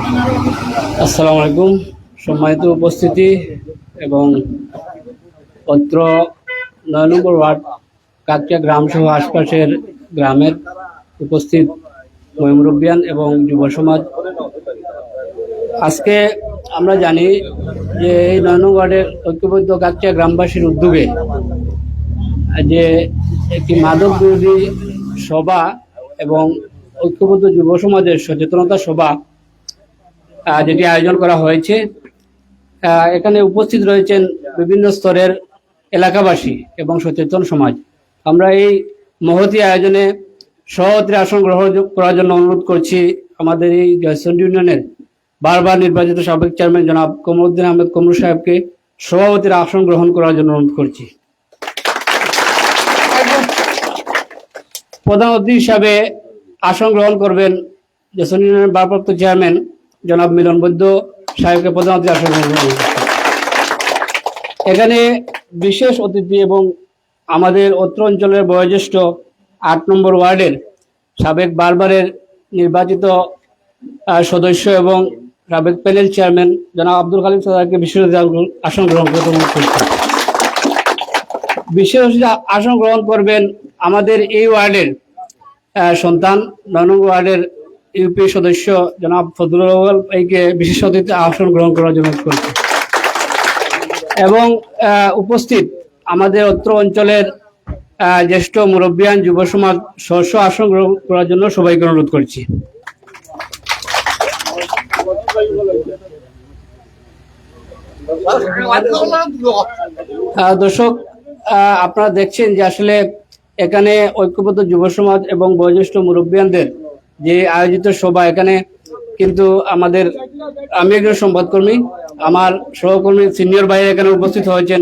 আসসালামু আলাইকুম। সম্মানিত উপস্থিতি এবং অত্র ৯ নম্বর ওয়ার্ড কাকচিয়া গ্রাম সহ আশপাশের গ্রামের উপস্থিত মুরব্বিয়ান এবং যুব সমাজ, আজকে আমরা জানি যে এই ৯ নম্বর ওয়ার্ডের ঐক্যবদ্ধ কাকচিয়া গ্রামবাসীর উদ্যোগে যে একটি মাদক বিরোধী সভা এবং ঐক্যবদ্ধ যুব সমাজের সচেতনতা সভা যেটি আয়োজন করা হয়েছে। এখানে উপস্থিত রয়েছেন বিভিন্ন স্তরের এলাকাবাসী এবং সচেতন সমাজ। আমরা এই মহতী আয়োজনে সভাপতির আসন গ্রহণ করার জন্য অনুরোধ করছি আমাদের এই জয়চন্ডী ইউনিয়নের বারবার নির্বাচিত সাবেক চেয়ারম্যান জনাব কমরুদ্দিন আহমেদ কমরু সাহেবকে সভাপতির আসন গ্রহণ করার জন্য অনুরোধ করছি। প্রধান অতিথি হিসাবে আসন গ্রহণ করবেন জয়চন্ডী ইউনিয়নের ভারপ্রাপ্ত চেয়ারম্যান জনাব মিলন বৈদ্য সাহেবকে প্রধান অতিথি আসন গ্রহণ করবেন। এখানে বিশেষ অতিথি এবং আমাদের অত্র অঞ্চলের বয়োজ্যেষ্ঠ ৮ নম্বর ওয়ার্ডের সাবেক বারবারের নির্বাচিত সদস্য এবং সাবেক প্যানেল চেয়ারম্যান জনাব আব্দুল খালিক সাদাকে বিশেষ আসন গ্রহণ করতে অনুরোধ করছি। বিশেষ আসন গ্রহণ করবেন আমাদের এই ওয়ার্ডের সন্তান ৯ নম্বর ওয়ার্ডের ইউপি সদস্য জনাব ফজলুল আউয়াল ভাইকে বিশেষ অতিথি আসন গ্রহণ করার জন্য করছি। এবং উপস্থিত আমাদের অত্র অঞ্চলের জ্যেষ্ঠ মুরব্বিয়ান যুব সমাজ স্ব আসন গ্রহণ করার জন্য সবাইকে অনুরোধ করছি। দর্শক, আপনারা দেখছেন যে আসলে এখানে ঐক্যবদ্ধ যুব সমাজ এবং বয়োজ্যেষ্ঠ মুরব্বিয়ানদের যে আয়োজিত সভা, এখানে কিন্তু আমি একজন সংবাদকর্মী, আমার সহকর্মী সিনিয়র ভাই এখানে উপস্থিত হয়েছেন।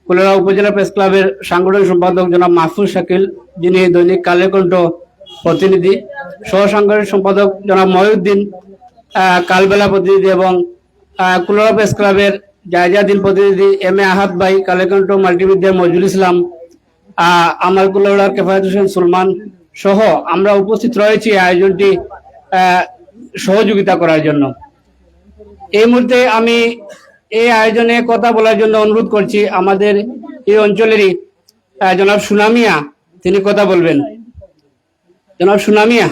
কুলেরা উপজেলা প্রেস ক্লাবের সাংগঠনিক সম্পাদক জনাব মাহফুজ শাকিল, যিনি দৈনিক কালের কণ্ঠ প্রতিনিধি, সহ সাংগঠনিক সম্পাদক জনাব মহিউদ্দিন কালবেলা প্রতিনিধি, এবং কুলেরা প্রেস ক্লাবের জায়জাদিন প্রতিনিধি এম এ আহাদ ভাই, কালের কণ্ঠ মাল্টিমিডিয়ার মজুল ইসলাম, আমার কুলেরার কেফায়েত হোসেন সুলমান সহ আমরা উপস্থিত রয়েছি আয়োজনটি সহযোগিতা করার জন্য। এই মুহূর্তে আমি এই আয়োজনে কথা বলার জন্য অনুরোধ করছি আমাদের এই অঞ্চলেরই জনাব সুনামিয়া, তিনি কথা বলবেন। জনাব সুনামিয়া।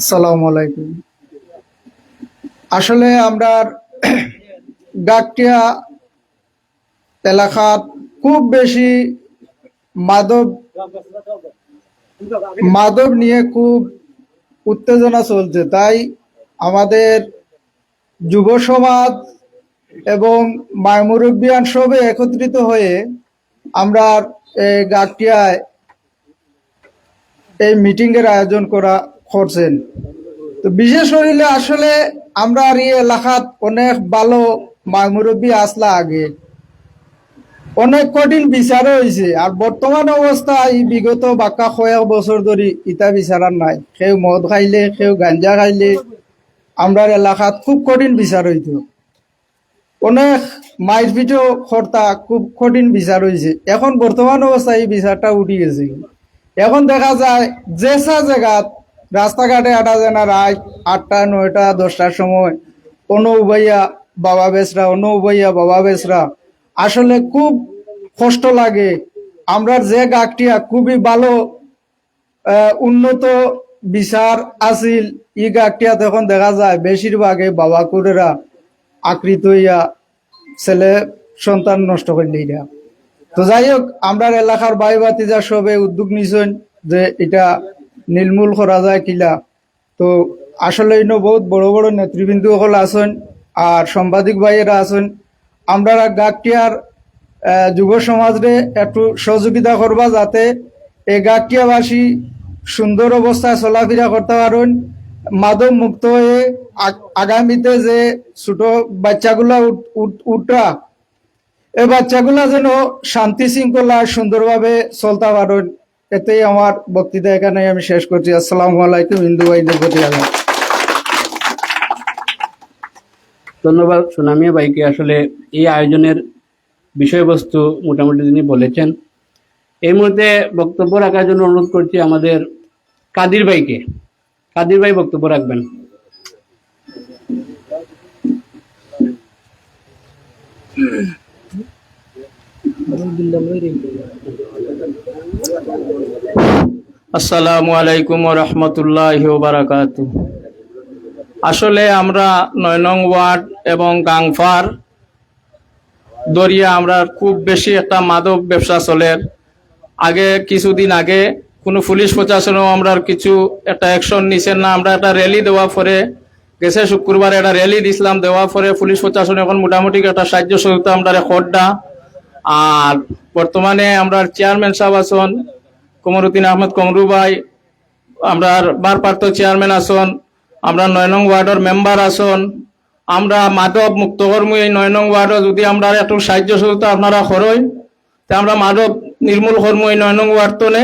আসসালামু আলাইকুম। আসলে আমরা গাকটিয়া এলাকাত খুব বেশি মাদক নিয়ে খুব উত্তেজনা চলছে, তাই আমাদের যুব সমাজ এবং মুরব্বিয়ান সবে একত্রিত হয়ে আমরা গাকটিয়ায় এই মিটিং এর আয়োজন করছেন। তো বিশেষ হইলে আসলে আমরা এই এলাকাত অনেক ভালো মুরব্বী আসলা, আগে অনেক কঠিন বিচার হয়েছে, আর বর্তমান অবস্থায় বিগত বাক্কা কয়েক বছর ধরে ইটা বিচার নাই। কেউ মদ খাইলে, কেউ গাঞ্জা খাইলে আমরা এলাকাত খুব কঠিন বিচার হইত, অনেক মারপিটও কর্তা, খুব কঠিন বিচার হয়েছে। এখন বর্তমান অবস্থায় এই বিচারটা উঠে গেছে। এখন দেখা যায় যেসা জায়গাত রাস্তাঘাটে আটা যায় না, রাত ৮টা ৯টা 10টার সময় অনুবাইয়া বাবা বেসরা আসলে খুব কষ্ট লাগে। আমরা যে গাকটিয়া খুবই ভালো উন্নত বিচার আছিল, ই গাকটিয়া তখন দেখা যায় বেশিরভাগে বাবা কুরেরা আকৃত হইয়া ছেলে সন্তান নষ্ট করলে। তো যাই হোক, আমরা এলাকার ভাই ভাতিজা সবে উদ্যোগ নিছেন যে এটা নির্মূল করা যায় কিলা। তো আসলে বহুত বড় বড় নেতৃবৃন্দ সকল আছেন আর সাংবাদিক ভাইয়েরা আছেন। আমরা গাকটিয়ার যুব সমাজরে একটু সহযোগিতা করবা, যাতে এই গাকটিয়াবাসী সুন্দর অবস্থায় চলাফেরা করতে পারেন, মাদক মুক্ত হয়ে আগামীতে যে ছোট বাচ্চাগুলা উঠা, এই বাচ্চাগুলা যেন শান্তি শৃঙ্খলা সুন্দরভাবে চলতে পারেন। এতেই আমার বক্তৃতা এখানে আমি শেষ করছি। আসসালামু আলাইকুম। হিন্দু ভাইদের প্রতি ধন্যবাদ সুনামিয়া ভাইকে। আসলে এই আয়োজনের বিষয়বস্তু মোটামুটি তিনি বলেছেন। এই মুহূর্তে বক্তব্য রাখার জন্য অনুরোধ করছি আমাদের কাদির ভাইকে। কাদির ভাই বক্তব্য রাখবেন। আসসালামু আলাইকুম ওয়া রাহমাতুল্লাহি ওয়া বারাকাতুহু। আসলে আমরা ৯ নং ওয়ার্ড এবং গাংফার দরিয়া আমরা খুব বেশি একটা মাদক ব্যবসা চলে। আগে কিছুদিন আগে কোনো পুলিশ প্রশাসনও আমরা কিছু একটা অ্যাকশন নিছেন না। আমরা একটা র্যালি দেওয়া পরে গেছে শুক্রবার একটা র্যালি দিছিলাম, দেওয়া পরে পুলিশ প্রশাসন এখন মোটামুটি একটা সাহায্য সহযোগিতা আমরা রেকর্ডটা। আর বর্তমানে আমরা চেয়ারম্যান সাহেব আছেন কমরুদ্দিন আহমেদ কমরু ভাই, আমরা ভারপ্রাপ্ত চেয়ারম্যান আছেন, আমরা ৯ নং ওয়ার্ডের মেম্বার আছেন। আমরা মাদক মুক্ত কর্মী এই ৯ নং ওয়ার্ডে যদি আমরা একটু সাহায্য সহযোগিতা আপনারা করেন তা আমরা মাদক নির্মূল কর্মী এই ৯ নং ওয়ার্ড তনে।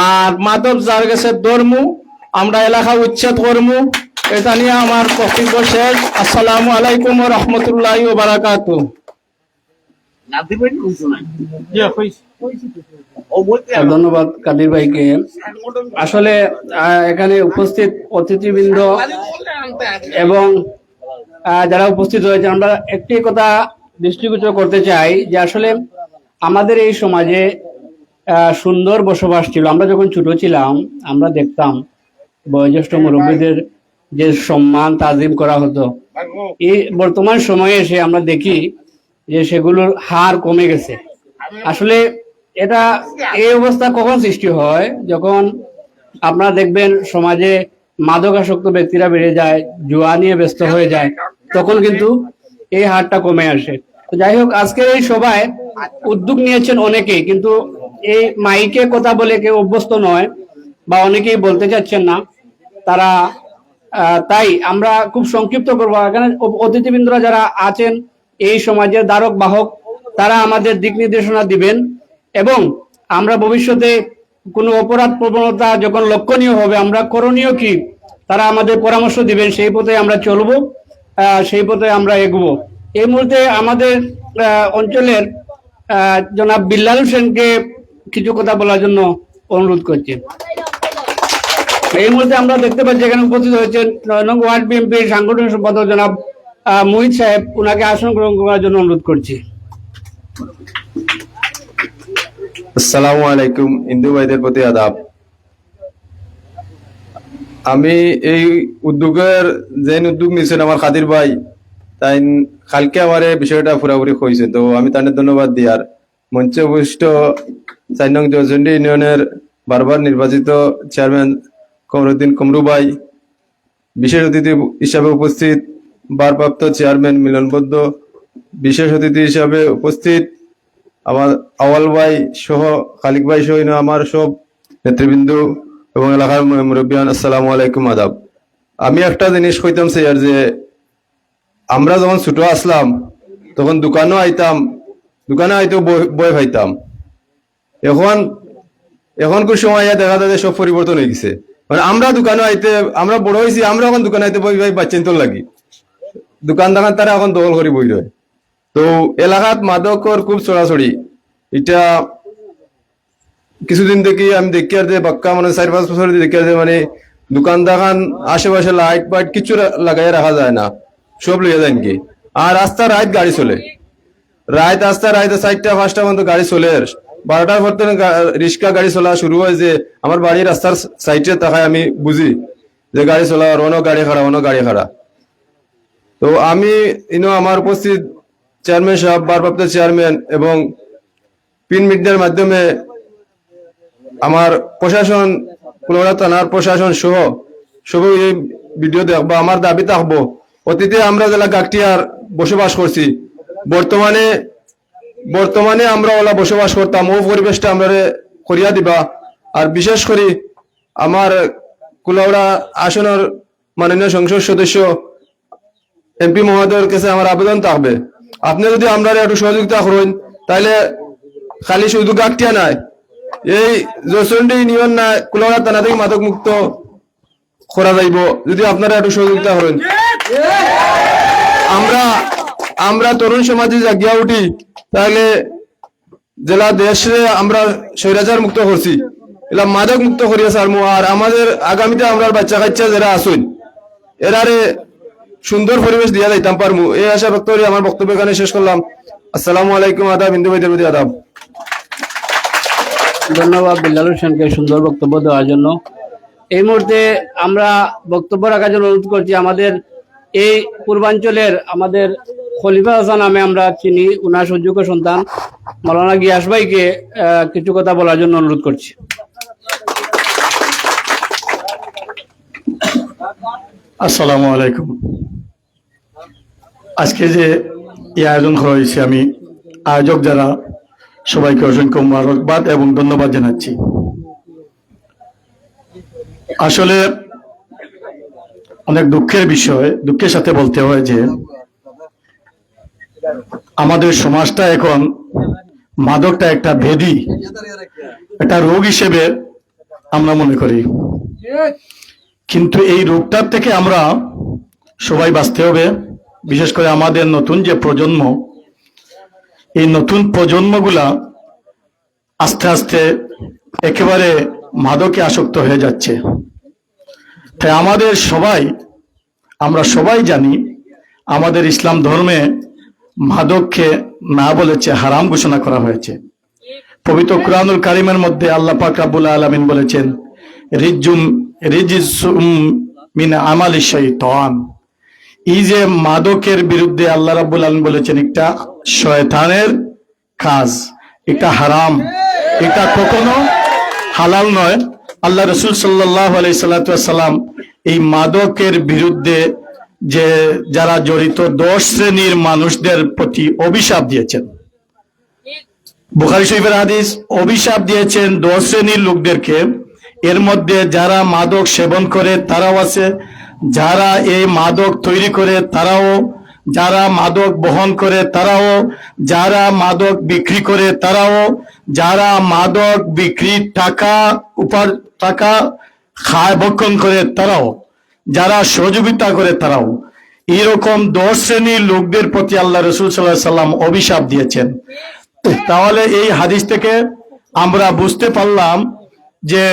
আর মাদক যার কাছে ধর্ম আমরা এলাকা উচ্ছেদ কর্মু। এটা নিয়ে আমার বক্তব্য শেষ। আসসালামু আলাইকুম ওয়া রাহমাতুল্লাহি ওয়া বারাকাতুহু। ধন্যবাদ কাদির ভাইকে। আসলে এখানে উপস্থিত অতিথিবৃন্দ এবং যারা উপস্থিত হয়েছে, আমরা একটি কথা দৃষ্টিগোচর করতে চাই যে আসলে আমাদের এই সমাজে সুন্দর বসবাস ছিল। আমরা যখন ছোট ছিলাম আমরা দেখতাম বয়োজ্যেষ্ঠ মুরব্বীদের যে সম্মান তাজিম করা হতো। এই বর্তমান সময়ে এসে আমরা দেখি যে সেগুলোর হার কমে গেছে। আসলে এটা এই অবস্থা কখন সৃষ্টি হয়, যখন আপনারা দেখবেন সমাজে মাদকাসক্ত ব্যক্তিরা বেড়ে যায়, জুয়া নিয়ে ব্যস্ত হয়ে যায়, তখন কিন্তু এই হারটা কমে আসে। তো যাই হোক, আজকের এই সভায় উদ্যোগ নিয়েছেন অনেকেই, কিন্তু এই মাইকে কথা বলে কেউ অভ্যস্ত নয় বা অনেকেই বলতে চাচ্ছেন না তারা। তাই আমরা খুব সংক্ষিপ্ত করবো। এখানে অতিথিবৃন্দরা যারা আছেন এই সমাজের ধারক বাহক, তারা আমাদের দিক নির্দেশনা দিবেন এবং আমরা ভবিষ্যতে কোনো অপরাধ প্রবণতা যখন লক্ষণীয় হবে আমরা করণীয় কি তারা আমাদের পরামর্শ দিবেন, সেই পথে আমরা চলবো, সেই পথে আমরা এগোবো। এই মুহূর্তে আমাদের অঞ্চলের জনাব বিল্লাল হোসেনকে কিছু কথা বলার জন্য অনুরোধ করছি। এই মুহূর্তে আমরা দেখতে পাচ্ছি এখানে উপস্থিত হয়েছেন ৯ নং ওয়ার্ড বিএনপির সাংগঠনিক সম্পাদক জনাব মুহিত সাহেব। ওনাকে আসন গ্রহণ করার জন্য অনুরোধ করছি। আসসালামু আলাইকুম। হিন্দু ভাইদের প্রতি আদাব। আমি এই উদ্যোগের যে উদ্যোগ নিয়েছেন আমার খাদির ভাই, তাই কালকে আমার এই বিষয়টা পুরাপুরি হয়েছে, তো আমি তাদের ধন্যবাদ দিই। আর মঞ্চে উপবিষ্ট ৪ নং জয়চন্ডী ইউনিয়নের বারবার নির্বাচিত চেয়ারম্যান কমরুদ্দিন কমরু ভাই, বিশেষ অতিথি হিসাবে উপস্থিত ভারপ্রাপ্ত চেয়ারম্যান মিলনবদ্ধ, বিশেষ অতিথি হিসাবে উপস্থিত আমার আওয়াল ভাই সহ খালিক ভাই সহ আমার সব নেতৃবৃন্দ এবং এলাকার মুরব্বিয়ান, আসসালামু আলাইকুম, আদাব। আমি একটা জিনিস কইতাম স্যার, যে আমরা যখন ছোট আসলাম তখন দোকানও আইতাম, দোকানে আইতেও বই পাইতাম। এখন কোন সময় দেখা যায় সব পরিবর্তন হয়ে গেছে। মানে আমরা দোকানে আইতে, আমরা বড় হয়েছি, আমরা এখন দোকানে আইতে বই ভাই বাচ্চেন তোর লাগি, দোকান দাকান তারা এখন দখল করে বই রয়। তো এলাকাত মাদকর খুব ছড়াছড়ি। এটা কিছুদিন থেকে আমি দেখি আর যে বাক্কা মানে ৪-৫ বছর দেখি আর যে মানে দোকান দাকান আশেপাশে লাইট ফাইট কিছু লাগাই রাখা যায় না, সব লইয়া যায় নাকি। আর রাস্তা রাত গাড়ি চলে, রাস্তা ৪টা-৫টা পর্যন্ত গাড়ি চলে। ১২টার পর থেকে রিক্সা গাড়ি চলা শুরু হয়। যে আমার বাড়ির রাস্তার সাইডে তাকায় আমি বুঝি যে গাড়ি চলা, অন্য গাড়ি খাড়া, অন্য গাড়ি খাড়া। তো আমি আমার উপস্থিত চেয়ারম্যান সাহেব, ভারপ্রাপ্ত চেয়ারম্যান এবং প্রিন্ট মিডিয়ার মাধ্যমে আমার প্রশাসন, কুলাউড়া থানার প্রশাসন সহ সবাই এই ভিডিও দেখবো। আমার দাবি থাকবো, অতীতে আমরা জেলা গাকটিয়ার বসবাস করছি, বর্তমানে আমরা ওলা বসবাস করতাম, ও পরিবেশটা আমরা করিয়া দিবা। আর বিশেষ করে আমার কুলাউড়া আসনের মাননীয় সংসদ সদস্য এমপি মহোদয়ের কাছে আমার আবেদন থাকবে, আপনি যদি আমরা একটু সহযোগিতা করেন, তাহলে খালি শুধু গাকটিয়া নাই, এই জয়চন্ডী ইউনিয়ন না কুলাউড়া থানা থেকে মাদক মুক্ত করা যাইব যদি আপনারা একটু সহযোগিতা করেন। আমরা আমরা তরুণ সমাজে জাগিয়া উঠি, তাহলে জেলা দেশে আমরা স্বৈরাচার মুক্ত করছি, এলা মাদক মুক্ত করিয়া সারমু। আর আমাদের আগামীতে আমরা বাচ্চা কাচ্চা যারা আসুন এরারে সুন্দর পরিবেশ দিয়া যাইতাম পারমু। এই আশা ব্যক্ত করে আমার বক্তব্য এখানে শেষ করলাম। আসসালামু আলাইকুম। আদাব, হিন্দু ভাইদের প্রতি আদাব। ধন্যবাদ বিল্লাল হোসেনকে সুন্দর বক্তব্য দেওয়ার জন্য। এই মুহূর্তে আমরা বক্তব্য রাখার জন্য অনুরোধ করছি আমাদের এই পূর্বাঞ্চলের আমাদের খলিফা হাসান নামে আমরা চিনি, উনার সুযোগ্য সন্তান মাওলানা গিয়াস ভাইকে কিছু কথা বলার জন্য অনুরোধ করছি। আসসালামু আলাইকুম। আজকে যে এই আয়োজন করা হয়েছে, আমি আয়োজক যারা সবাইকে অসংখ্য মোবারকবাদ এবং ধন্যবাদ জানাচ্ছি। আসলে অনেক দুঃখের বিষয়, দুঃখের সাথে বলতে হয় যে আমাদের সমাজটা এখন মাদকটা একটা ব্যাধি, একটা রোগ হিসেবে আমরা মনে করি, কিন্তু এই রোগটার থেকে আমরা সবাই বাঁচতে হবে। বিশেষ করে আমাদের নতুন যে প্রজন্ম, এই নতুন প্রজন্মগুলা আস্তে আস্তে একেবারে মাদকে আসক্ত হয়ে যাচ্ছে। তাই আমরা সবাই জানি আমাদের ইসলাম ধর্মে মাদককে না বলেছে, হারাম ঘোষণা করা হয়েছে। পবিত্র কুরআনুল কারীমের মধ্যে আল্লাহ পাক রব্বুল আলামিন বলেছেন, রিজিসুম মিন আমালিশ শাইতান। এই যে মাদকের বিরুদ্ধে আল্লাহ রাব্বুল আলামিন বলেছেন একটা শয়তানের কাজ, একটা হারাম, এটা কখনো হালাল নয়। আল্লাহ রাসূল সাল্লাল্লাহু আলাইহি সাল্লাম এই মাদকের বিরুদ্ধে যে যারা জড়িত 10 শ্রেণীর মানুষদের প্রতি অভিশাপ দিয়েছেন। বুখারী শরীফের হাদিস, অভিশাপ দিয়েছেন 10 শ্রেণীর লোকদেরকে। এর মধ্যে যারা মাদক সেবন করে তারাও আছে, যারা এই মাদক তৈরি করে তারাও, যারা মাদক বহন করে তারাও, যারা মাদক বিক্রি করে তারাও, যারা মাদক বিক্রি টাকা খায় ভক্ষণ করে তারাও, যারা সহযোগিতা করে তারাও। এরকম 10 শ্রেণীর লোকদের প্রতি আল্লাহ রাসূল সাল্লাল্লাহু আলাইহি সাল্লাম অভিশাপ দিয়েছেন। তাহলে এই হাদিস থেকে আমরা বুঝতে পারলাম যে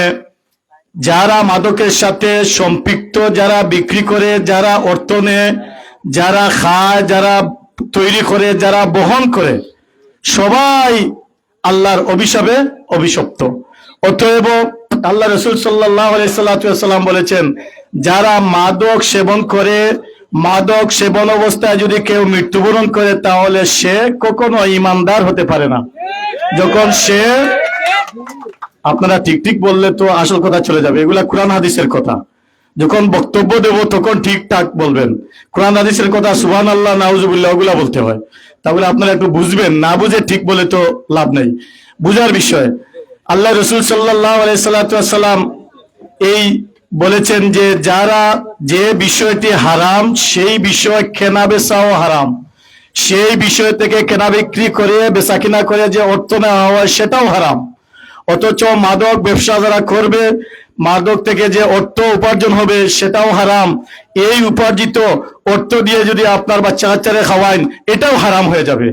যারা মাদকের সাথে সম্পৃক্ত, যারা বিক্রি করে, যারা অর্থ নেয়, যারা খায়, যারা তৈরি করে, যারা বহন করে, সবাই আল্লাহর অভিশাপে অভিশপ্ত। অতএব আল্লাহ রাসূল সাল্লাল্লাহু আলাইহি সাল্লাম বলেছেন, যারা মাদক সেবন করে, মাদক সেবন অবস্থায় যদি কেউ মৃত্যুবরণ করে তাহলে সে কখনো ঈমানদার হতে পারে না। যখন সে, আপনারা ঠিক ঠিক বললে তো আসল কথা চলে যাবে, এগুলা কোরআন হাদিসের কথা। যখন বক্তব্য দেব তখন ঠিকঠাক বলবেন। কোরআন হাদিসের কথা সুবহানাল্লাহ, নাউজুবিল্লাহ ওগুলা বলতে হয়। তাহলে আপনারা একটু বুঝবেন, না বুঝে ঠিক বলে তো লাভ নেই, বুঝার বিষয়। আল্লাহ রাসূল সাল্লাল্লাহু আলাইহি সাল্লাম এই বলেছেন যে যারা, যে বিষয়টি হারাম সেই বিষয় কেনা বেচাও হারাম, সেই বিষয় থেকে কেনা বিক্রি করে বেচা কিনা করে যে অর্থ নেওয়া হয় সেটাও হারাম। অথচ মাদক ব্যবসা যারা করবে, মাদক থেকে যে অর্থ উপার্জন হবে সেটাও হারাম। এই উপার্জিত অর্থ দিয়ে যদি আপনার বাচ্চা কাচ্চারে খাওয়ান এটাও হারাম হয়ে যাবে।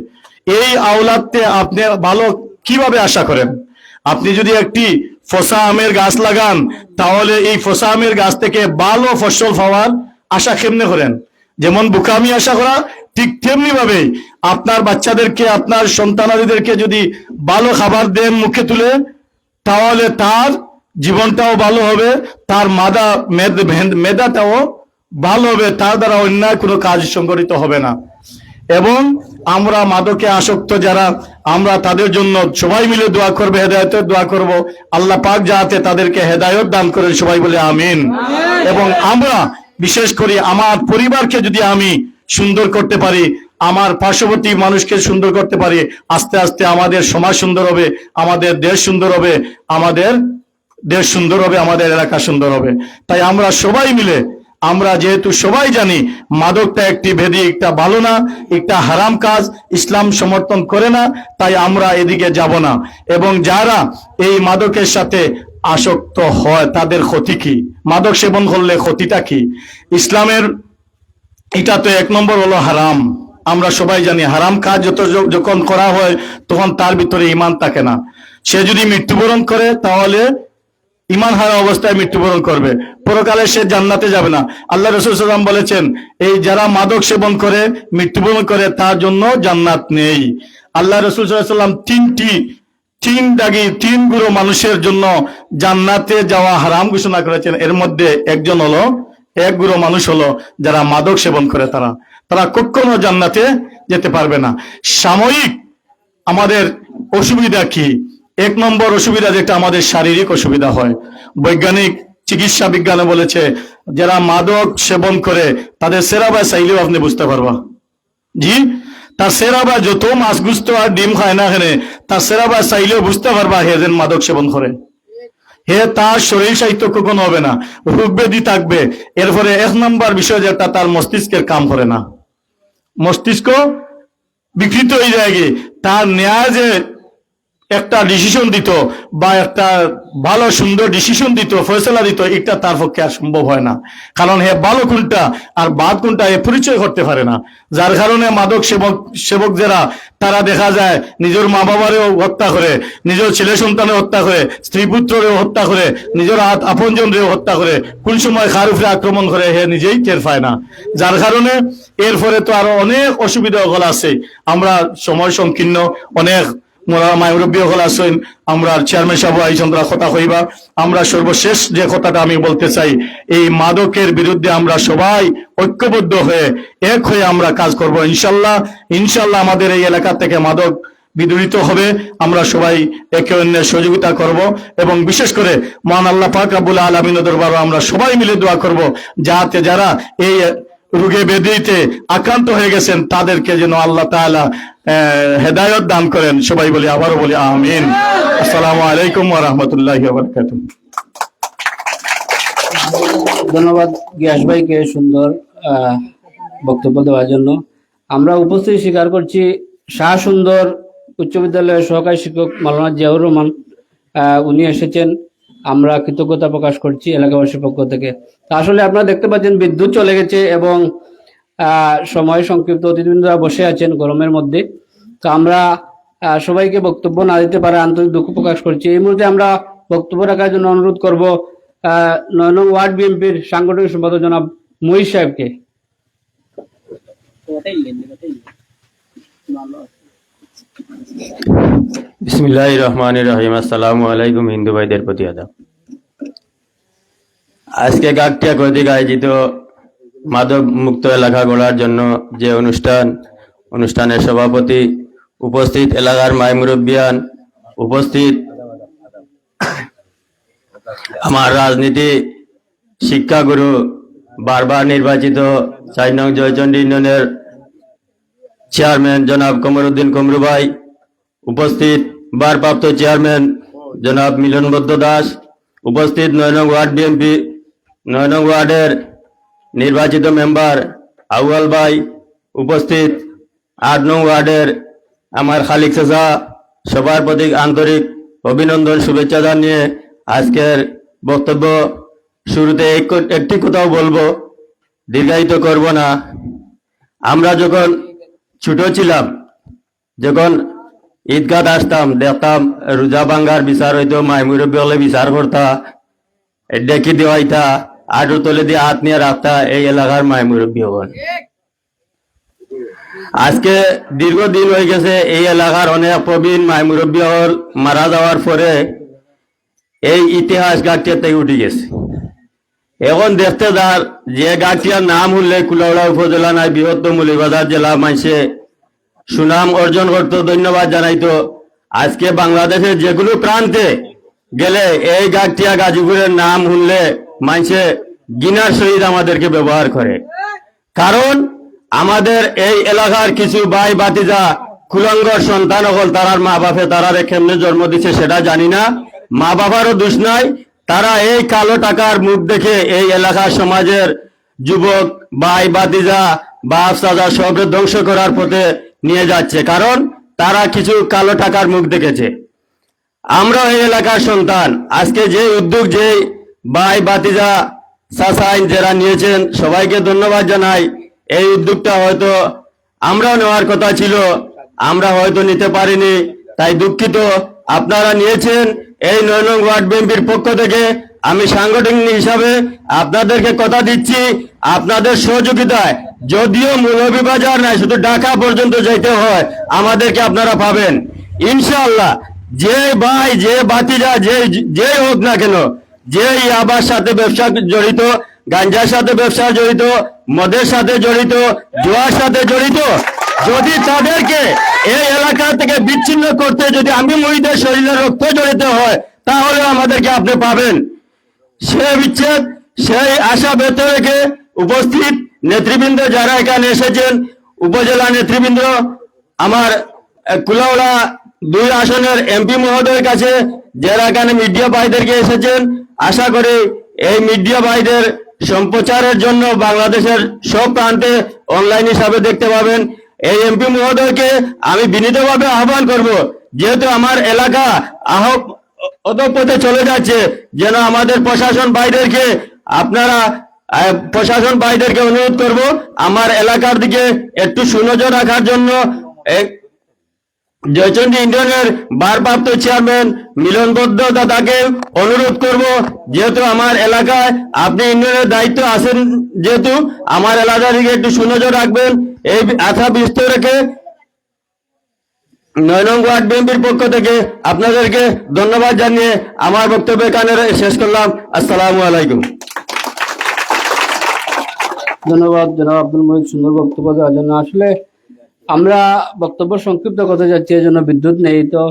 এই আওলাদকে আপনি ভালো কিভাবে আশা করেন? আপনি যদি একটি ফসা আমের গাছ লাগান তাহলে এই ফসা আমের গাছ থেকে ভালো ফসল পাওয়ার আশা কেমনে করেন? যেমন বোকামি আশা করা, ঠিক তেমনি ভাবে আপনার বাচ্চাদেরকে, আপনার সন্তানাদিদেরকে যদি ভালো খাবার দেন মুখে তুলে, তাহলে তার জীবনটাও ভালো হবে, তার মেধাটাও ভালো হবে, তার দ্বারা অন্যায় কোনো কাজ সংগঠিত হবে না। এবং আমরা মাদকে আসক্ত যারা, আমরা তাদের জন্য সবাই মিলে দোয়া করবে, হেদায়েতের দোয়া করব। আল্লাহ পাক যাতে তাদেরকে হেদায়েত দান করেন, সবাই বলে আমিন। এবং আমরা বিশেষ করে আমার পরিবারকে যদি আমি সুন্দর করতে পারি, আমার পার্শ্ববর্তী মানুষকে সুন্দর করতে পারি, আস্তে আস্তে আমাদের সমাজ সুন্দর হবে, আমাদের দেশ সুন্দর হবে, আমাদের দেশ সুন্দর হবে, আমাদের এলাকা সুন্দর হবে। তাই আমরা সবাই মিলে, আমরা যেহেতু সবাই জানি মাদকটা একটি ব্যাধি, একটা ভালো না, একটা হারাম কাজ, ইসলাম সমর্থন করে না, তাই আমরা এদিকে যাব না। এবং যারা এই মাদকের সাথে আসক্ত হয় তাদের ক্ষতি কি? মাদক সেবন করলে ক্ষতিটা কি? এটা তো এক নম্বর হলো হারাম। আমরা সবাই জানি হারাম কাজ যখন করা হয় তখন তার ভিতরে ঈমান থাকে না। সে যদি মৃত্যুবরণ করে তাহলে ঈমান হারা অবস্থায় মৃত্যুবরণ করবে, পরকালে সে জান্নাতে যাবে না। আল্লাহ রাসূল সাল্লাল্লাহু আলাইহি ওয়াসাল্লাম বলেছেন, এই যারা মাদক সেবন করে মৃত্যুবরণ করে তার জন্য জান্নাত নেই। আল্লাহ রাসূল সাল্লাল্লাহু আলাইহি ওয়াসাল্লাম তিন গুরু মানুষের জন্য জান্নাতে যাওয়া হারাম ঘোষণা করেছেন। এর মধ্যে এক গুরু মানুষ হলো যারা মাদক সেবন করে, তারা কখনো জান্নাতে যেতে পারবে না। সাময়িক আমাদের অসুবিধা কি? এক নম্বর অসুবিধা যেটা আমাদের শারীরিক অসুবিধা হয়। বৈজ্ঞানিক চিকিৎসা বিজ্ঞানে বলেছে যারা মাদক সেবন করে তাদের সেরাবা চাইলেও আপনি বুঝতে পারবা, জি, তার সেরাবা যত মাছ গুস্ত আর ডিম খায় না এখানে, তার সেরাবা চাইলেও বুঝতে পারবা হে যেন মাদক সেবন করে। হে তার শরীর সাহিত্য কখনো হবে না, রোগ ব্যাধি থাকবে। এরপরে এক নম্বর বিষয় যেটা তার মস্তিষ্কের কাম করে না, মস্তিষ্ক বিকৃত হয়ে যায়। তার ন্যায় যে একটা ডিসিশন দিত বা একটা ভালো সুন্দর ডিসিশন দিত, ফয়সলা দিত, এটা তার পক্ষে আর সম্ভব হয় না। কারণ হে ভালো কোনটা আর বাদ কোনটা এ পরিচয় করতে পারে না। যার কারণে মাদক সেবক যারা, তারা দেখা যায় নিজের মা বাবারেও হত্যা করে, নিজের ছেলে সন্তানে হত্যা করে, স্ত্রী পুত্রেও হত্যা করে, নিজের আপনজনরেও হত্যা করে, কোন সময় কার উপরে আক্রমণ করে হে নিজেই টের পায় না। যার কারণে এরপরে তো আরো অনেক অসুবিধা হল আছে। আমরা সময় সংকীর্ণ, অনেক মুরব্বী হল আছেন, আমরা চেয়ারম্যান সাহেব আইসন কথা কইবা। আমরা সর্বশেষ যে কথাটা আমি বলতে চাই, এই মাদকের বিরুদ্ধে আমরা সবাই ঐক্যবদ্ধ হয়ে এক হয়ে আমরা কাজ করব। ইনশাল্লাহ আমাদের এই এলাকা থেকে মাদক বিদূরিত হবে। আমরা সবাই একে অন্যের সহযোগিতা করব এবং বিশেষ করে মহান আল্লাহ পাক রব্বুল আলামিনের দরবারে আমরা সবাই মিলে দোয়া করব যাতে যারা এই রোগে ব্যাধিতে আক্রান্ত হয়ে গেছেন তাদেরকে যেন আল্লাহ তাআলা হেদায়েত দান করেন। সবাই বলি, আবারও বলি আমিন। আসসালামু আলাইকুম ওয়া রাহমাতুল্লাহি ওয়া বারাকাতুহু। ধন্যবাদ গিয়াস ভাইকে সুন্দর বক্তব্য দেওয়ার জন্য। আমরা উপস্থিতি স্বীকার করছি শাহ সুন্দর উচ্চ বিদ্যালয়ের সহকারী শিক্ষক মাওলানা জিয়াউর রহমান, উনি এসেছেন। আমরা কৃতজ্ঞতা প্রকাশ করছি এলাকাবাসীর পক্ষ থেকে। আসলে আপনারা দেখতে পাচ্ছেন বিদ্যুৎ চলে গেছে এবং সময় সংক্ষিপ্ত, অতিথিবৃন্দরা বসে আছেন গরমের মধ্যে। তো আমরা সবাইকে বক্তব্য না দিতে পারে আন্তরিক দুঃখ প্রকাশ করছি। এই মুহূর্তে আমরা বক্তব্য রাখার জন্য অনুরোধ করব ৯ নং ওয়ার্ড বিএনপির সাংগঠনিক সম্পাদক জনাব মহিষ সাহেবকে। বিসমিল্লাহির রহমানির রহিম। আসসালামু আলাইকুম। হিন্দু ভাইদের প্রতি আদাব। আজকে গাগটিয়া কর্তৃক আয়োজিত মাদক মুক্ত এলাকা গড়ার জন্য যে অনুষ্ঠানের সভাপতি, উপস্থিত এলাকার মাই মুরব্বিয়ান, উপস্থিত আমার রাজনীতি শিক্ষাগুরু, বারবার নির্বাচিত ৪ নং জয়চন্ডী ইউনিয়নের চেয়ারম্যান জনাব কমরউদ্দিন কমরু ভাই, উপস্থিত ভারপ্রাপ্ত চেয়ারম্যান জনাব মিলনবদ্ধ দাস, উপস্থিত ৯ নং ওয়ার্ড বিএনপি ৯ নং ওয়ার্ডের নির্বাচিত মেম্বার আউয়াল ভাই, উপস্থিত ৮ নং ওয়ার্ডের আমার খালিক চাচা, সবার প্রতি আন্তরিক অভিনন্দন, শুভেচ্ছা জানিয়ে আজকের বক্তব্য শুরুতে একটি কথাও বলবো, দীর্ঘায়িত করব না। আমরা যখন ছোট ছিলাম, যখন ঈদগাহ আসতাম, দেখতাম রোজা ভাঙ্গার বিচার হইতো, মাই মুরব্বী হলে বিচার করতা, ডেকি দেওয়াইতা, আটুর তলে দিয়ে হাত নিয়ে রাখতা এই এলাকার মাই মুরব্বী হন। আজকে দীর্ঘদিন হয়ে গেছে, এই এলাকার অনেক প্রবীণ মাই মুরব্বী হল মারা যাওয়ার পরে এই ইতিহাস গাঁটিয়া থেকে উঠে গেছে। এখন দেখতে যার যে গাঁটিয়ার নাম উঠলে কুলাউড়া উপজেলা নাই বৃহত্তম মৌলভীবাজার জেলা মাইসে সুনাম অর্জন করত, ধন্যবাদ জানাইতো। আজকে বাংলাদেশের যেগুলো প্রান্তে গেলে এই গাঁটিয়া গাজীপুরের নাম শুনলে মাইসে গিনার সহিত আমাদেরকে ব্যবহার করে। কারণ আমাদের এই এলাকার কিছু ভাই বাতিজা কুলঙ্গর সন্তান হল, তারার মা বাপে তারারে কেমনে জন্ম দিচ্ছে সেটা জানি না, মা বাবারও দোষ নাই। তারা এই কালো টাকার মুখ দেখে এই এলাকার সমাজের যুবক ভাই বাতিজা বাপ সাজা সবকে ধ্বংস করার পথে নিয়ে যাচ্ছে, কারণ তারা কিছু কালো টাকার মুখ দেখেছে। আমরা এই এলাকার সন্তান। আজকে যে উদ্যোগ যে ভাই বাতিজা চাচা যারা নিয়েছেন সবাইকে ধন্যবাদ জানাই। এই উদ্যোগটা হয়তো আমরাও নেওয়ার কথা ছিল, আমরা হয়তো নিতে পারিনি, তাই দুঃখিত। আপনারা নিয়েছেন। এই 9 নং ওয়ার্ড বিএনপির পক্ষ থেকে আমি সাংগঠনিক হিসাবে আপনাদেরকে কথা দিচ্ছি, আপনাদের সহযোগিতায় যদিও মৌলভীবাজার নাই, শুধু ঢাকা পর্যন্ত যাইতে হয়, আমাদেরকে আপনারা পাবেন ইনশাআল্লাহ। যে ভাই, যে বাতিজা, যে হোক না কেন, যে ইয়াবার সাথে ব্যবসা জড়িত, গাঞ্জার সাথে ব্যবসা জড়িত, মদের সাথে জড়িত, জুয়ার সাথে জড়িত, যদি তাদেরকে এই এলাকা থেকে বিচ্ছিন্ন করতে যদি আমি মহিদের শরীরে রক্ত জড়িত হয়, তাহলে আমাদেরকে আপনি পাবেন। সেই বিচ্ছেদ, সেই আশা ব্যক্ত রেখে উপস্থিত নেতৃবৃন্দ যারা এখানে এসেছেন, উপজেলা নেতৃবৃন্দ, আমার কুলাউড়া 2 আসনের এমপি মহোদয়ের কাছে যারা এখানে মিডিয়া ভাইদেরকে এসেছেন, আশা করি এই মিডিয়া ভাইদের সম্প্রচারের জন্য বাংলাদেশের সব প্রান্তে অনলাইন হিসাবে দেখতে পাবেন। এই এমপি মহোদয়কে আমি বিনীতভাবে আহ্বান করব, যেহেতু আমার এলাকা অধঃপথে চলে যাচ্ছে, যেন আমাদের প্রশাসন ভাইদেরকে প্রশাসন ভাইদেরকে অনুরোধ করব আমার এলাকার দিকে একটু সুনজর রাখার জন্য। জয়চন্ডী ইউনিয়নের ভারপ্রাপ্ত চেয়ারম্যান মিলনবদ্ধ দাদাকে অনুরোধ করব, যেহেতু আমার এলাকায় আপনি ইউনিয়নের দায়িত্ব আছেন, যেহেতু আমার এলাকার দিকে একটু সুনজর রাখবেন। এই আশা বিস্তর রেখে 9 নং ওয়ার্ড বিএনপির পক্ষ থেকে আপনাদেরকে ধন্যবাদ জানিয়ে আমার বক্তব্য এখানে শেষ করলাম। আসসালামু আলাইকুম। ধন্যবাদ জনাব আব্দুল মহিদ, সুন্দর বক্তব্য দেওয়ার জন্য। আসলে আমরা বক্তব্য সংক্ষিপ্ত করতে যাচ্ছি, এই জন্য বিদ্যুৎ নেই। তো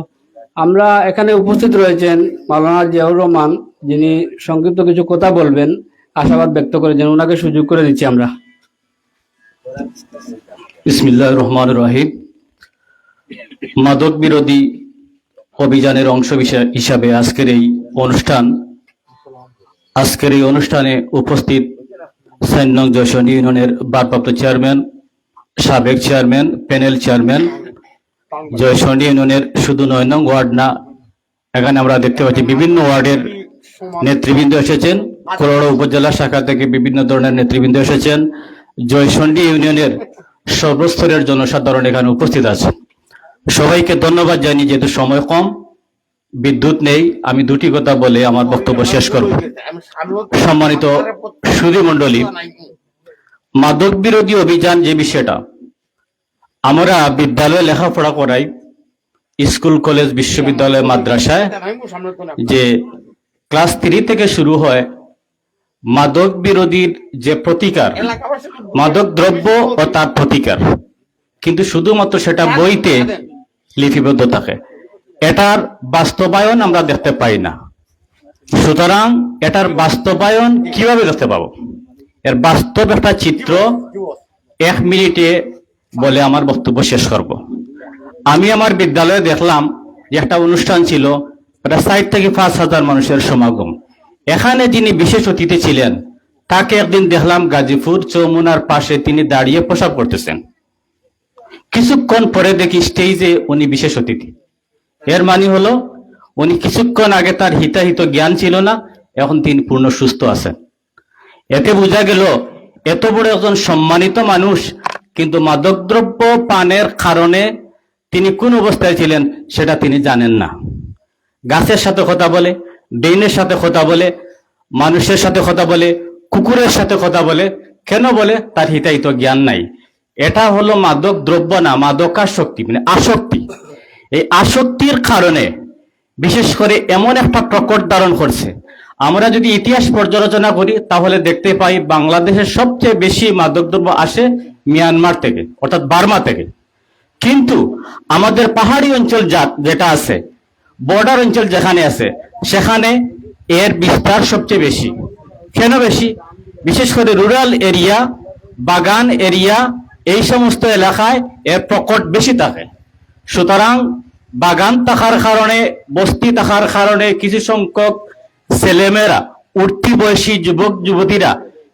আমরা এখানে উপস্থিত রয়েছেন মাওলানা জিয়াউর রহমান, যিনি সংক্ষিপ্ত কিছু কথা বলবেন, আশাবাদ ব্যক্ত করেছেন, ওনাকে সুযোগ করে দিচ্ছি আমরা। বিসমিল্লাহির রহমানির রহিম। মাদক বিরোধী অভিযানের অংশ হিসাবে আজকের এই অনুষ্ঠানে উপস্থিত 4 নং জয়সন্ডী ইউনিয়নের ভারপ্রাপ্ত চেয়ারম্যান, সাবেক চেয়ারম্যান, প্যানেল চেয়ারম্যান, জয়সন্ডী ইউনিয়নের শুধু 9 নং ওয়ার্ড না, এখানে আমরা দেখতে পাচ্ছি বিভিন্ন ওয়ার্ডের নেতৃবৃন্দ এসেছেন, কুলাউড়া উপজেলা শাখা থেকে বিভিন্ন ধরনের নেতৃবৃন্দ এসেছেন, জয়সন্ডী ইউনিয়নের সর্বস্তরের জনসাধারণ এখানে উপস্থিত আছে। সবাইকে ধন্যবাদ জানিয়ে, যেহেতু সময় কম, বিদ্যুৎ নেই, আমি 2টি কথা বলে আমার বক্তব্য শেষ করব। সম্মানিত সুধী মণ্ডলী, মাদক বিরোধী অভিযান যে বিষয়টা, আমরা বিদ্যালয়ে লেখাপড়া করাই, স্কুল, কলেজ, বিশ্ববিদ্যালয়, মাদ্রাসায়, যে ক্লাস 3 থেকে শুরু হয় মাদক বিরোধীর যে প্রতিকার, মাদক দ্রব্য ও তার প্রতিকার, কিন্তু শুধুমাত্র সেটা বইতে লিপিবদ্ধ থাকে, এটার বাস্তবায়ন আমরা দেখতে পাই না। সুতরাং এটার বাস্তবায়ন কিভাবে দেখতে পাবো? এর বাস্তব একটা চিত্র 1 মিনিটে বলে আমার বক্তব্য শেষ করব। আমি আমার বিদ্যালয়ে দেখলাম যে একটা অনুষ্ঠান ছিল, প্রায় 4 থেকে 5,000 মানুষের সমাগম। এখানে যিনি বিশেষ অতিথি ছিলেন, তাকে একদিন দেখলাম গাজীপুর চৌমুনার পাশে তিনি দাঁড়িয়ে প্রসাব করতেছেন। কিছুক্ষণ পরে দেখি স্টেজে উনি বিশেষ অতিথি। এর মানে হলো উনি কিছুক্ষণ আগে তার হিতাহিত জ্ঞান ছিল না, এখন তিনি পূর্ণ সুস্থ আছেন। এতে বোঝা গেল এত বড় একজন সম্মানিত মানুষ, কিন্তু মাদকদ্রব্য পানের কারণে তিনি কোন অবস্থায় ছিলেন সেটা তিনি জানেন না। গাছের সাথে কথা বলে, ডেইনের সাথে কথা বলে, মানুষের সাথে কথা বলে, কুকুরের সাথে কথা বলে। কেন বলে? তার হিতাহিত জ্ঞান নাই। এটা হলো মাদক দ্রব্য না, মাদকাসক্তি, মানে আসক্তি। এই আসক্তির কারণে বিশেষ করে এমন একটা প্রকট ধারণ করছে। আমরা যদি ইতিহাস পর্যালোচনা করি তাহলে দেখতে পাই বাংলাদেশের সবচেয়ে বেশি মাদকদ্রব্য আসে মিয়ানমার থেকে, অর্থাৎ বার্মা থেকে। কিন্তু আমাদের পাহাড়ি অঞ্চল যেটা আছে, বর্ডার অঞ্চল যেখানে আছে, সেখানে এর বিস্তার সবচেয়ে বেশি। কেন বেশি? বিশেষ করে রুরাল এরিয়া, বাগান এরিয়া, এই সমস্ত এলাকায় এর প্রকট বেশি থাকে। সুতরাং বাগান থাকার কারণে, বস্তি থাকার কারণে কিছু সংখ্যক ছেলেমেয়েরা, উঠতি বয়সী যুবক যুবতীরা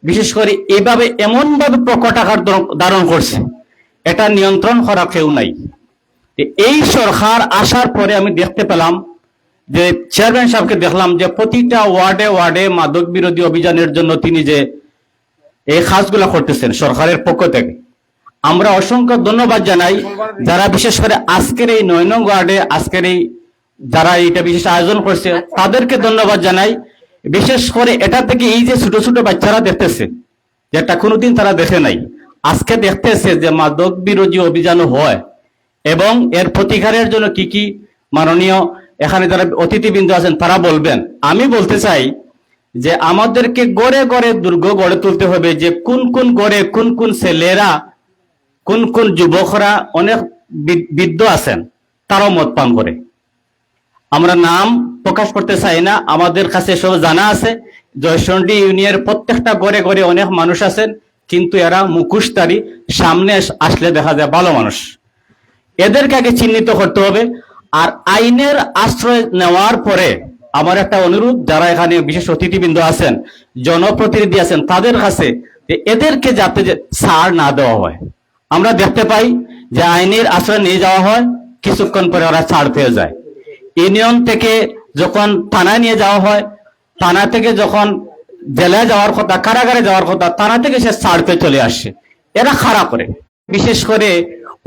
বিশেষ করে এভাবে এমনভাবে প্রকট আকার ধারণ করছে, এটা নিয়ন্ত্রণ করা কেউ নাই। এই সরকার আসার পরে আমি দেখতে পেলাম যে চেয়ারম্যান সাহেবকে দেখলাম যে প্রতিটা ওয়ার্ডে ওয়ার্ডে মাদক বিরোধী অভিযানের জন্য তিনি যে এই কাজগুলা করতেছেন সরকারের পক্ষ থেকে। আমরা অসংখ্য ধন্যবাদ জানাই যারা বিশেষ করে আজকের এই 9 নং ওয়ার্ডে আজকের এই যারা এটা বিশেষ আয়োজন করছে তাদেরকে ধন্যবাদ জানাই। বিশেষ করে এটা থেকে এই যে ছোট ছোট বাচ্চারা দেখতেছে, যেটা কোনোদিন তারা দেখে নাই, আজকে দেখতেছে যে মাদক বিরোধী অভিযান হয় এবং এর প্রতিকারের জন্য কি কি মাননীয় এখানে যারা অতিথিবৃন্দ আছেন তারা বলবেন। আমি বলতে চাই যে আমাদেরকে গড়ে গড়ে দুর্গ গড়ে তুলতে হবে, যে কোন কোন গড়ে কোন কোন ছেলেরা কোন কোন যুবকরা অনেক বৃদ্ধ আছেন তারাও মদ পান করে। আমরা নাম প্রকাশ করতে চাই না, আমাদের কাছে সব জানা আছে। জয়চন্ডী ইউনিয়নের প্রত্যেকটা ঘরে ঘরে অনেক মানুষ আছেন, কিন্তু এরা মুখোশধারী, সামনে আসলে দেখা যায় ভালো মানুষ। এদেরকে আগে চিহ্নিত করতে হবে। আর আইনের আশ্রয় নেওয়ার পরে আমার একটা অনুরোধ, যারা এখানে বিশেষ অতিথিবৃন্দ আছেন, জনপ্রতিনিধি আছেন, তাদের কাছে যে এদেরকে যাতে ছাড় না দেওয়া হয়। আমরা দেখতে পাই যে আইনের আশ্রয় নিয়ে যাওয়া হয়, কিছুক্ষণ পরে ওরা ছাড় পেয়ে যায়। ইউনিয়ন থেকে যখন থানায় নিয়ে যাওয়া হয়, থানা থেকে যখন জেলায় যাওয়ার কথা, কারাগারে যাওয়ার কথা, থানা থেকে সে ছাড় পেয়ে চলে আসে। এরা খারাপ করে। বিশেষ করে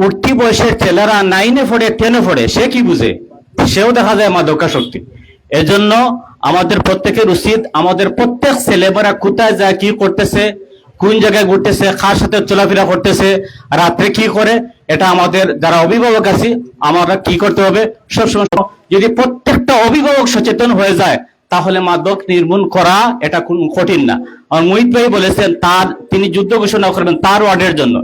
উঠতি বয়সের ছেলেরা 9-এ পড়ে 10-এ পড়ে, সে কি বুঝে? সেও দেখা যায় মাদকাসক্তি। এজন্য আমাদের প্রত্যেকের উচিত আমাদের প্রত্যেক ছেলেমেয়েরা কোথায় যায়, কি করতেছে, কোন জায়গায় ঘুরতেছে, কার সাথে চলাফেরা করতেছে, রাত্রে কি করে, এটা আমাদের যারা অভিভাবক আছি আমরা কি করতে হবে সবসময়। যদি প্রত্যেকটা অভিভাবক সচেতন হয়ে যায় তাহলে মাদক নির্মূল করা এটা কোন কঠিন না। আর মোহিত ভাই বলেছেন তিনি যুদ্ধ ঘোষণা করবেন তার ওয়ার্ডের জন্য।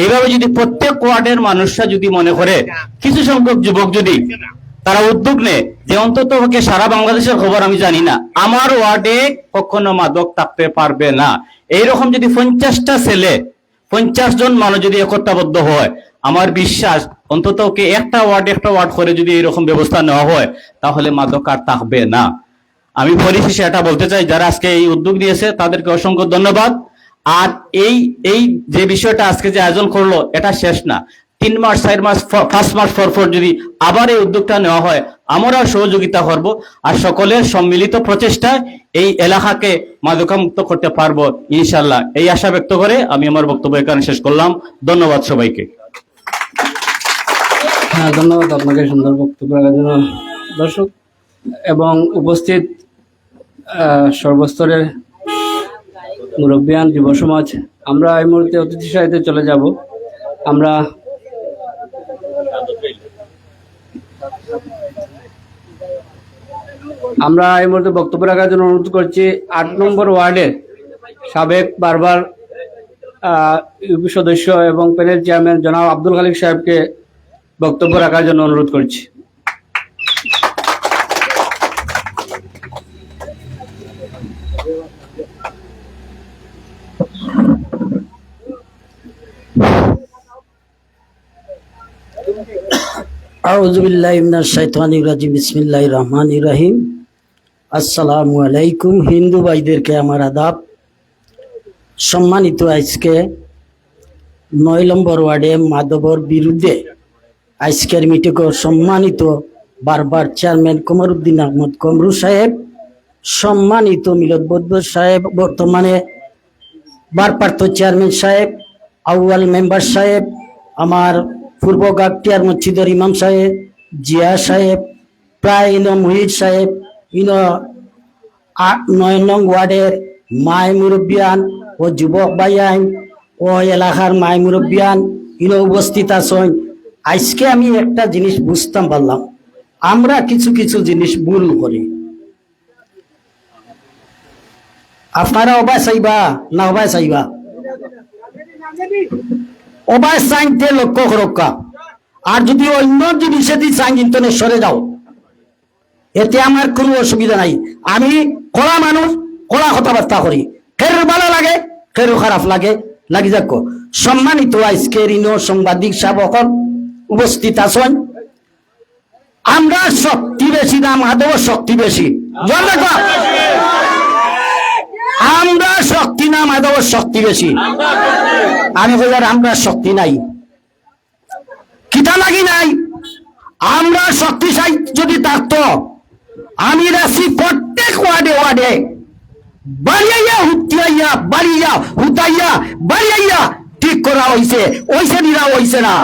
এইভাবে যদি প্রত্যেক ওয়ার্ডের মানুষরা যদি মনে করে, কিছু সংখ্যক যুবক যদি তারা উদ্যোগ নেয় যে অন্তত সারা বাংলাদেশের খবর আমি জানি না, আমার ওয়ার্ডে কখনো মাদক থাকতে পারবে না, এইরকম যদি 50টা ছেলে 50 জন মানুষ যদি একতাবদ্ধ হয়, আমার বিশ্বাস অন্তত একটা ওয়ার্ড করে যদি এরকম ব্যবস্থা নেওয়া হয় তাহলে মাদক আর থাকবে না। আমি পরিশেষে এটা বলতে চাই, যারা আজকে এই উদ্যোগ নিয়েছে তাদেরকে অসংখ্য ধন্যবাদ। আর এই যে বিষয়টা আজকে যে আয়োজন করলো এটা শেষ না, 3 মাস 4 মাস 5 মাস পর যদি আবার এই উদ্যোগটা নেওয়া হয় আমরাও সহযোগিতা করব। আর সকলের সম্মিলিত প্রচেষ্টায় এই এলাকাকে মাদকামুক্ত করতে পারবো ইনশাল্লাহ, এই আশা ব্যক্ত করে আমি আমার বক্তব্য এখানে শেষ করলাম। ধন্যবাদ সবাইকে। হ্যাঁ, ধন্যবাদ আপনাকে সুন্দর বক্তব্য রাখার জন্য। দর্শক এবং উপস্থিত সর্বস্তরের মুরব্বিয়ান, যুব সমাজ, আমরা এই মুহূর্তে অতিথি সাহিত্যে চলে যাব। আমরা এই মুহূর্তে বক্তব্য রাখার জন্য অনুরোধ করছি 8 নম্বর ওয়ার্ডের সাবেক বারবার ইউপি সদস্য এবং প্যানেল চেয়ারম্যান জনাব আব্দুল খালিক সাহেবকে বক্তব্য রাখার জন্য অনুরোধ করছি। আউযু বিল্লাহি মিনাশ শাইতানির রাজিম। বিসমিল্লাহির রহমানির রহিম। আসসালামু আলাইকুম। হিন্দু ভাইদেরকে আমার আদাব। সম্মানিত, আজকে 9 নম্বর ওয়ার্ডে মাদকের বিরুদ্ধে আজকের মিটিংয়ে সম্মানিত বারবার চেয়ারম্যান কমরউদ্দিন আহমদ কমরু সাহেব, সম্মানিত মিলদ বদ্র সাহেব, বর্তমানে ভারপ্রাপ্ত চেয়ারম্যান সাহেব, আউয়াল মেম্বার সাহেব, আমার পূর্ব গাগটিয়ার মসজিদের ইমাম সাহেব, জিয়া সাহেব, প্রায় মুহিত সাহেব, 9 নং ওয়ার্ডের মাই মুরব্বিয়ান ও যুবক ভাইয়ান ও এলাকার মাই মুরব্বিয়ান উপস্থিত আছেন। আজকে আমি একটা জিনিস বুঝতাম পারলাম, আমরা কিছু কিছু জিনিস ভুল করি। আপনারা অবাই চাইবা না অবাই চাইবা? অবাই চাইতে লক্ষ্য রক্ষা। আর যদি অন্য জিনিসে দিয়ে চাই কিন্তু সরে যাও, এতে আমার কোনো অসুবিধা নাই। আমি কড়া মানুষ, কড়া কথাবার্তা করি, ফের ভালো লাগে ফের খারাপ লাগে, লাগি যাক। সম্মানিত আজকের সাংবাদিক সাহেব উপস্থিত আছেন, আমরা শক্তি বেশি না মাদক শক্তি বেশি? আমরা শক্তি না মাদক শক্তি বেশি? আমি বললাম আমরা শক্তি নাই, কিতা লাগি নাই। আমরা শক্তিশালী যদি থাকতো, আমি রাশি প্রত্যেক ওয়ার্ডে ওয়ার্ডে বাড়িয়াইয়া হুতিয়াইয়া বাড়িয়া হুতাইয়া বাড়িয়াইয়া ঠিক করা হইছে নিরা হইছে না।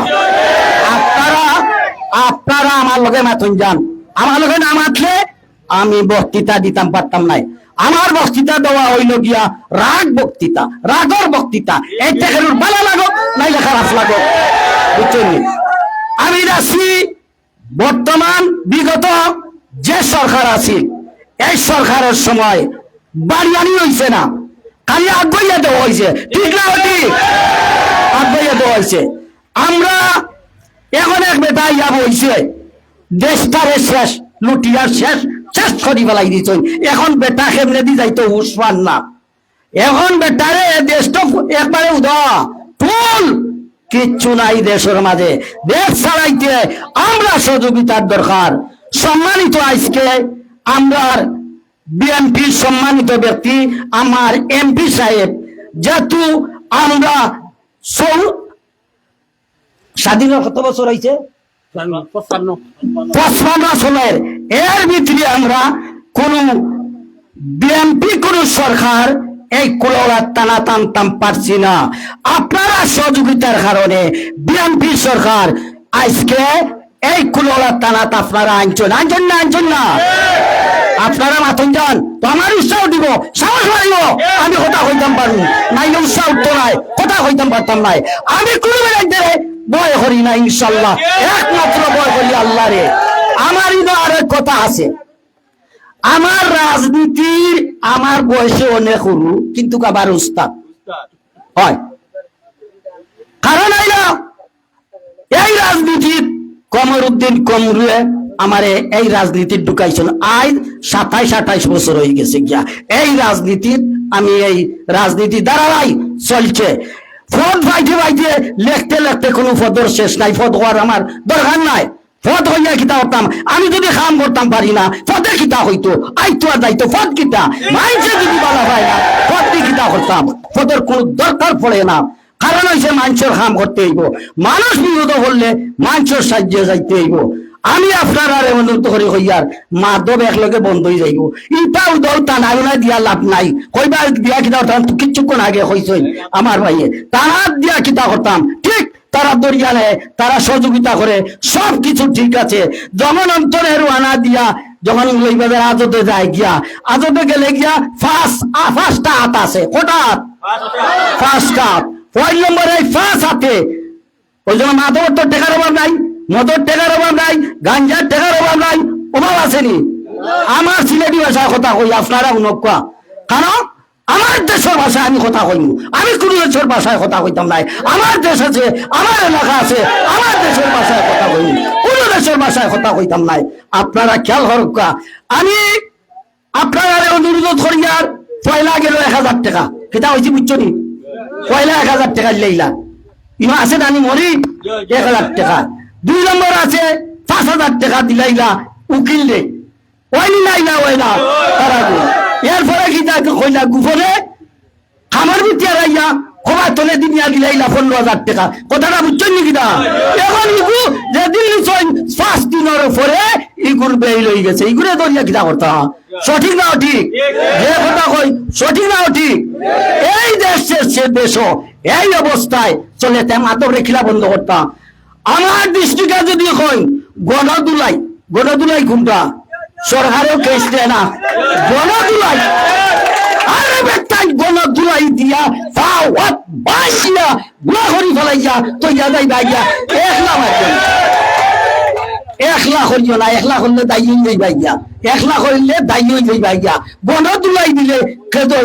আপনারা আমার লগে মাথুন যান, আমার লগে না মাতলে আমি বক্তৃতা দিতাম পারতাম নাই। আমার বক্তৃতা দেওয়া হইল গিয়া রাগ বক্তৃতা, রাগর বক্তৃতা। এইটা খেলুর ভালো লাগো নাইলে খারাপ লাগো, বুঝছেন? আমি যাচ্ছি বর্তমান বিগত যে সরকার আছে এই সরকারের সময় বাড়িয়ানি হইছে না, খালি আগ্রহিয়া দেওয়া হয়েছে। ঠিক না? ঠিক আগ্রহিয়া দেওয়া হয়েছে। আমরা এখন এক বেটা ইয়া হয়েছে দেশটারে শেষ লুটিয়ার শেষ শেষ করি বেলাই দিছ। এখন বেটা কেমনে দি যাইতো হুশ পান না। এখন বেটারে দেশটা একবারে উদা ফুল কিচ্ছু নাই দেশের মাঝে। দেশ চালাইতে আমরা সহযোগিতার দরকার। সম্মানিত আজকে আমরা বিএনপির সম্মানিত ব্যক্তি আমার এমপি সাহেব, যেহেতু আমরা স্বাধীনতা কত বছর হয়েছে? 55 সালের। এর ভিতরে আমরা কোন বিএনপি কোন সরকার এই কুলোড়া টানা টানতাম পারছি না। আপনারা সহযোগিতার কারণে বিএনপি সরকার আজকে এই কুলোড়া টানাত আপনারা আনছেন না। আপনারা মাথন যান তো আমার উৎসাহ দিব, সাহস বাড়িব। আমি কথা হইতাম পারবো নাই, উৎসাহ উঠতো নাই, কথা হইতাম পারতাম নাই। আমি কোনো বেড়াইতে ভয় করি না, ইনশাল্লাহ একমাত্র ভয় করি আল্লাহ রে। আমার আরেক কথা আছে, আমার রাজনীতির আমার বয়সে অনেক সরু, কিন্তু আবার উস্তাদ হয়। কারণ এই রাজনীতির কমরউদ্দিন কমরুয়ে আমারে এই রাজনীতির ঢুকাইছেন। আজ 27-28 বছর হয়ে গেছে গিয়া এই রাজনীতির, আমি এই রাজনীতি দ্বারাই চলছে। পদ পাইতে লিখতে কোনো পদর শেষ নাই। পদ হওয়ার আমার দরকার নাই। পদ হইয়া কিতা করতাম, আমি যদি কাম করতাম পারি না পদে কিতা হইতো, আইতো আর যাইতো পদ কিতা। মাইনসে যদি বলা হয় না পদ দিয়ে কিতা করতাম, পদের কোনো দরকার পড়ে না। কারণ হইছে মানুষের কাম করতে হইব, মানুষ বিপদ হলে মানুষের সাহায্যে যাইতে হইব। আমি আপনার আর অনুরোধ করি হইয়ার মাধব একলগে বন্ধ হয়ে যাইব। ইটাও দল টানা দিয়া লাভ নাই। কইবার দিয়া কিতা করতাম কিছুক্ষণ আগে হইছেন আমার ভাইয়ে, তারা দিয়া কিতা করতাম ঠিক তারা দরিয়া নেয়, তারা সহযোগিতা করে, সব কিছু ঠিক আছে। যখন অন্তরে রুয়ানা দিয়া যখন লইবাবে আজতে যায় গিয়া, আজতে গেলে গিয়া ফার্স্টটা হাত আছে। কটা হাত? 5টা হাত। 1 নম্বরে 5 হাতে ওই জন্য মাধবর তো টেকার অভাব নাই, মদর টেকার অভাব নাই, গাঞ্জার টেকার অভাব নাই। অভাব আসেনি? আমার সিলেটি ভাষায় কথা কই, আপনারা উনকা। কারণ আমার দেশের ভাষায় আমি কথা কইনি, আমি কোন দেশের ভাষায় কথা কইতাম নাই। আমার দেশ আছে, আমার এলাকা আছে, আমার দেশের ভাষায় কথা কইনি, কোন দেশের ভাষায় কথা কইতাম নাই। আপনারা খেয়াল হরকা। আমি আপনারা অনুরোধ করি আর পয়লা গেল 1000 টাকা, কিতা হয়েছে বুঝছো নি? পয়লা 1000 টাকা লইলা ইমা আছে জানি মরি 1000 টাকা। 2 নম্বর আছে 5000 টাকা দিলাইলা উকিল রে, ওইনি নাইলা ওইলা তারা। এরপরে কিতা কইলা গুফরে আমার ভিতরে রাইয়া খবর তোলে দিনিয়া দিলাইলা 15000 টাকা। কথাটা বুঝছেন নি কিনা? এখন ইগু যে দিল্লি 5 দিনের পরে ইগুর বেই লই গেছে, ইগুরে দরিয়া কিতা করতা? সঠিক না ঠিক? যে কথা কই সঠিক না ঠিক? এই দেশ এই অবস্থায় চলে তে মাতব রেখিলা বন্ধ করতা। আমার দৃষ্টিকে যদি কই গণদুলাই কোনটা? সরকারও কেস দেয় না গণদুলাই। আরে বেটাই গণদুলাই দিয়া ফাওয়াত বাইয়া গুলা করি ফলাইয়া তো যাই বাইয়া 1 লাখ আছে। 1 লাখ হইল না, 1 লাখ হইলে দায়ী হয়ে বাইয়া, 1 লাখ হইলে দায়ী হয়ে বাইয়া। গণদুলাই দিলে কেদর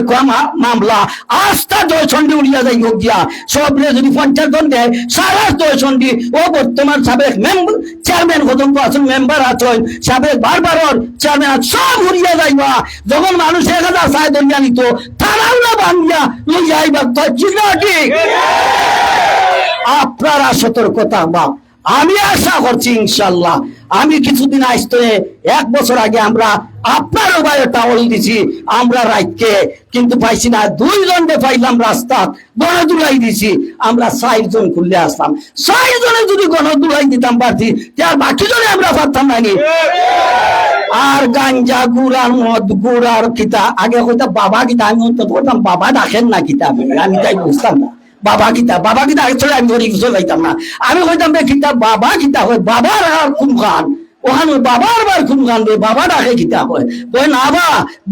মামলা আস্থা 2 চন্ডি উড়িয়া যাই হোক গিয়া। সবরে যদি 50 জন দেয় সারা 2 চন্ডি। ও বর্তমান সাবেক চেয়ারম্যান কদম আছেন, মেম্বার আছেন, সাবেক বারবার চেয়ারম্যান সব উড়িয়া যাইবা। যখন মানুষ 1000 চায় দরিয়া নিত তারাও না বাঙ্গিয়া লইয়া আইবা। ঠিক না ঠিক? আপনারা সতর্কতা বা আমি আশা করছি ইনশাল্লাহ। আমি কিছুদিন আসতে 1 বছর আগে আমরা আপনার উপায়ে টাওয়াল দিছি আমরা রাইতকে, কিন্তু পাইছি না। 2 জনকে পাইলাম রাস্তা গণদুলাই দিছি। আমরা 4 জন খুললে আসলাম। 4 জনে যদি গণদুলাই দিতাম পারছি তার বাকি জনে আমরা পারতাম না। আর গাঞ্জা গুড় আর মদ গুড় আর কিতা আগে হয়তো বাবা কিতা আমি অন্তত বলতাম বাবা ডাকেন না কিতা আমি তাই বুঝতাম না বাবা কিতা আসলে আমি ধরে কিছু যাইতাম না আমি হইতাম কিতা বাবা কিতা হয় বাবার আর কোন খান ওখানে বাবার বার কোন খান বাবা ডাকে কিতা হয় কই না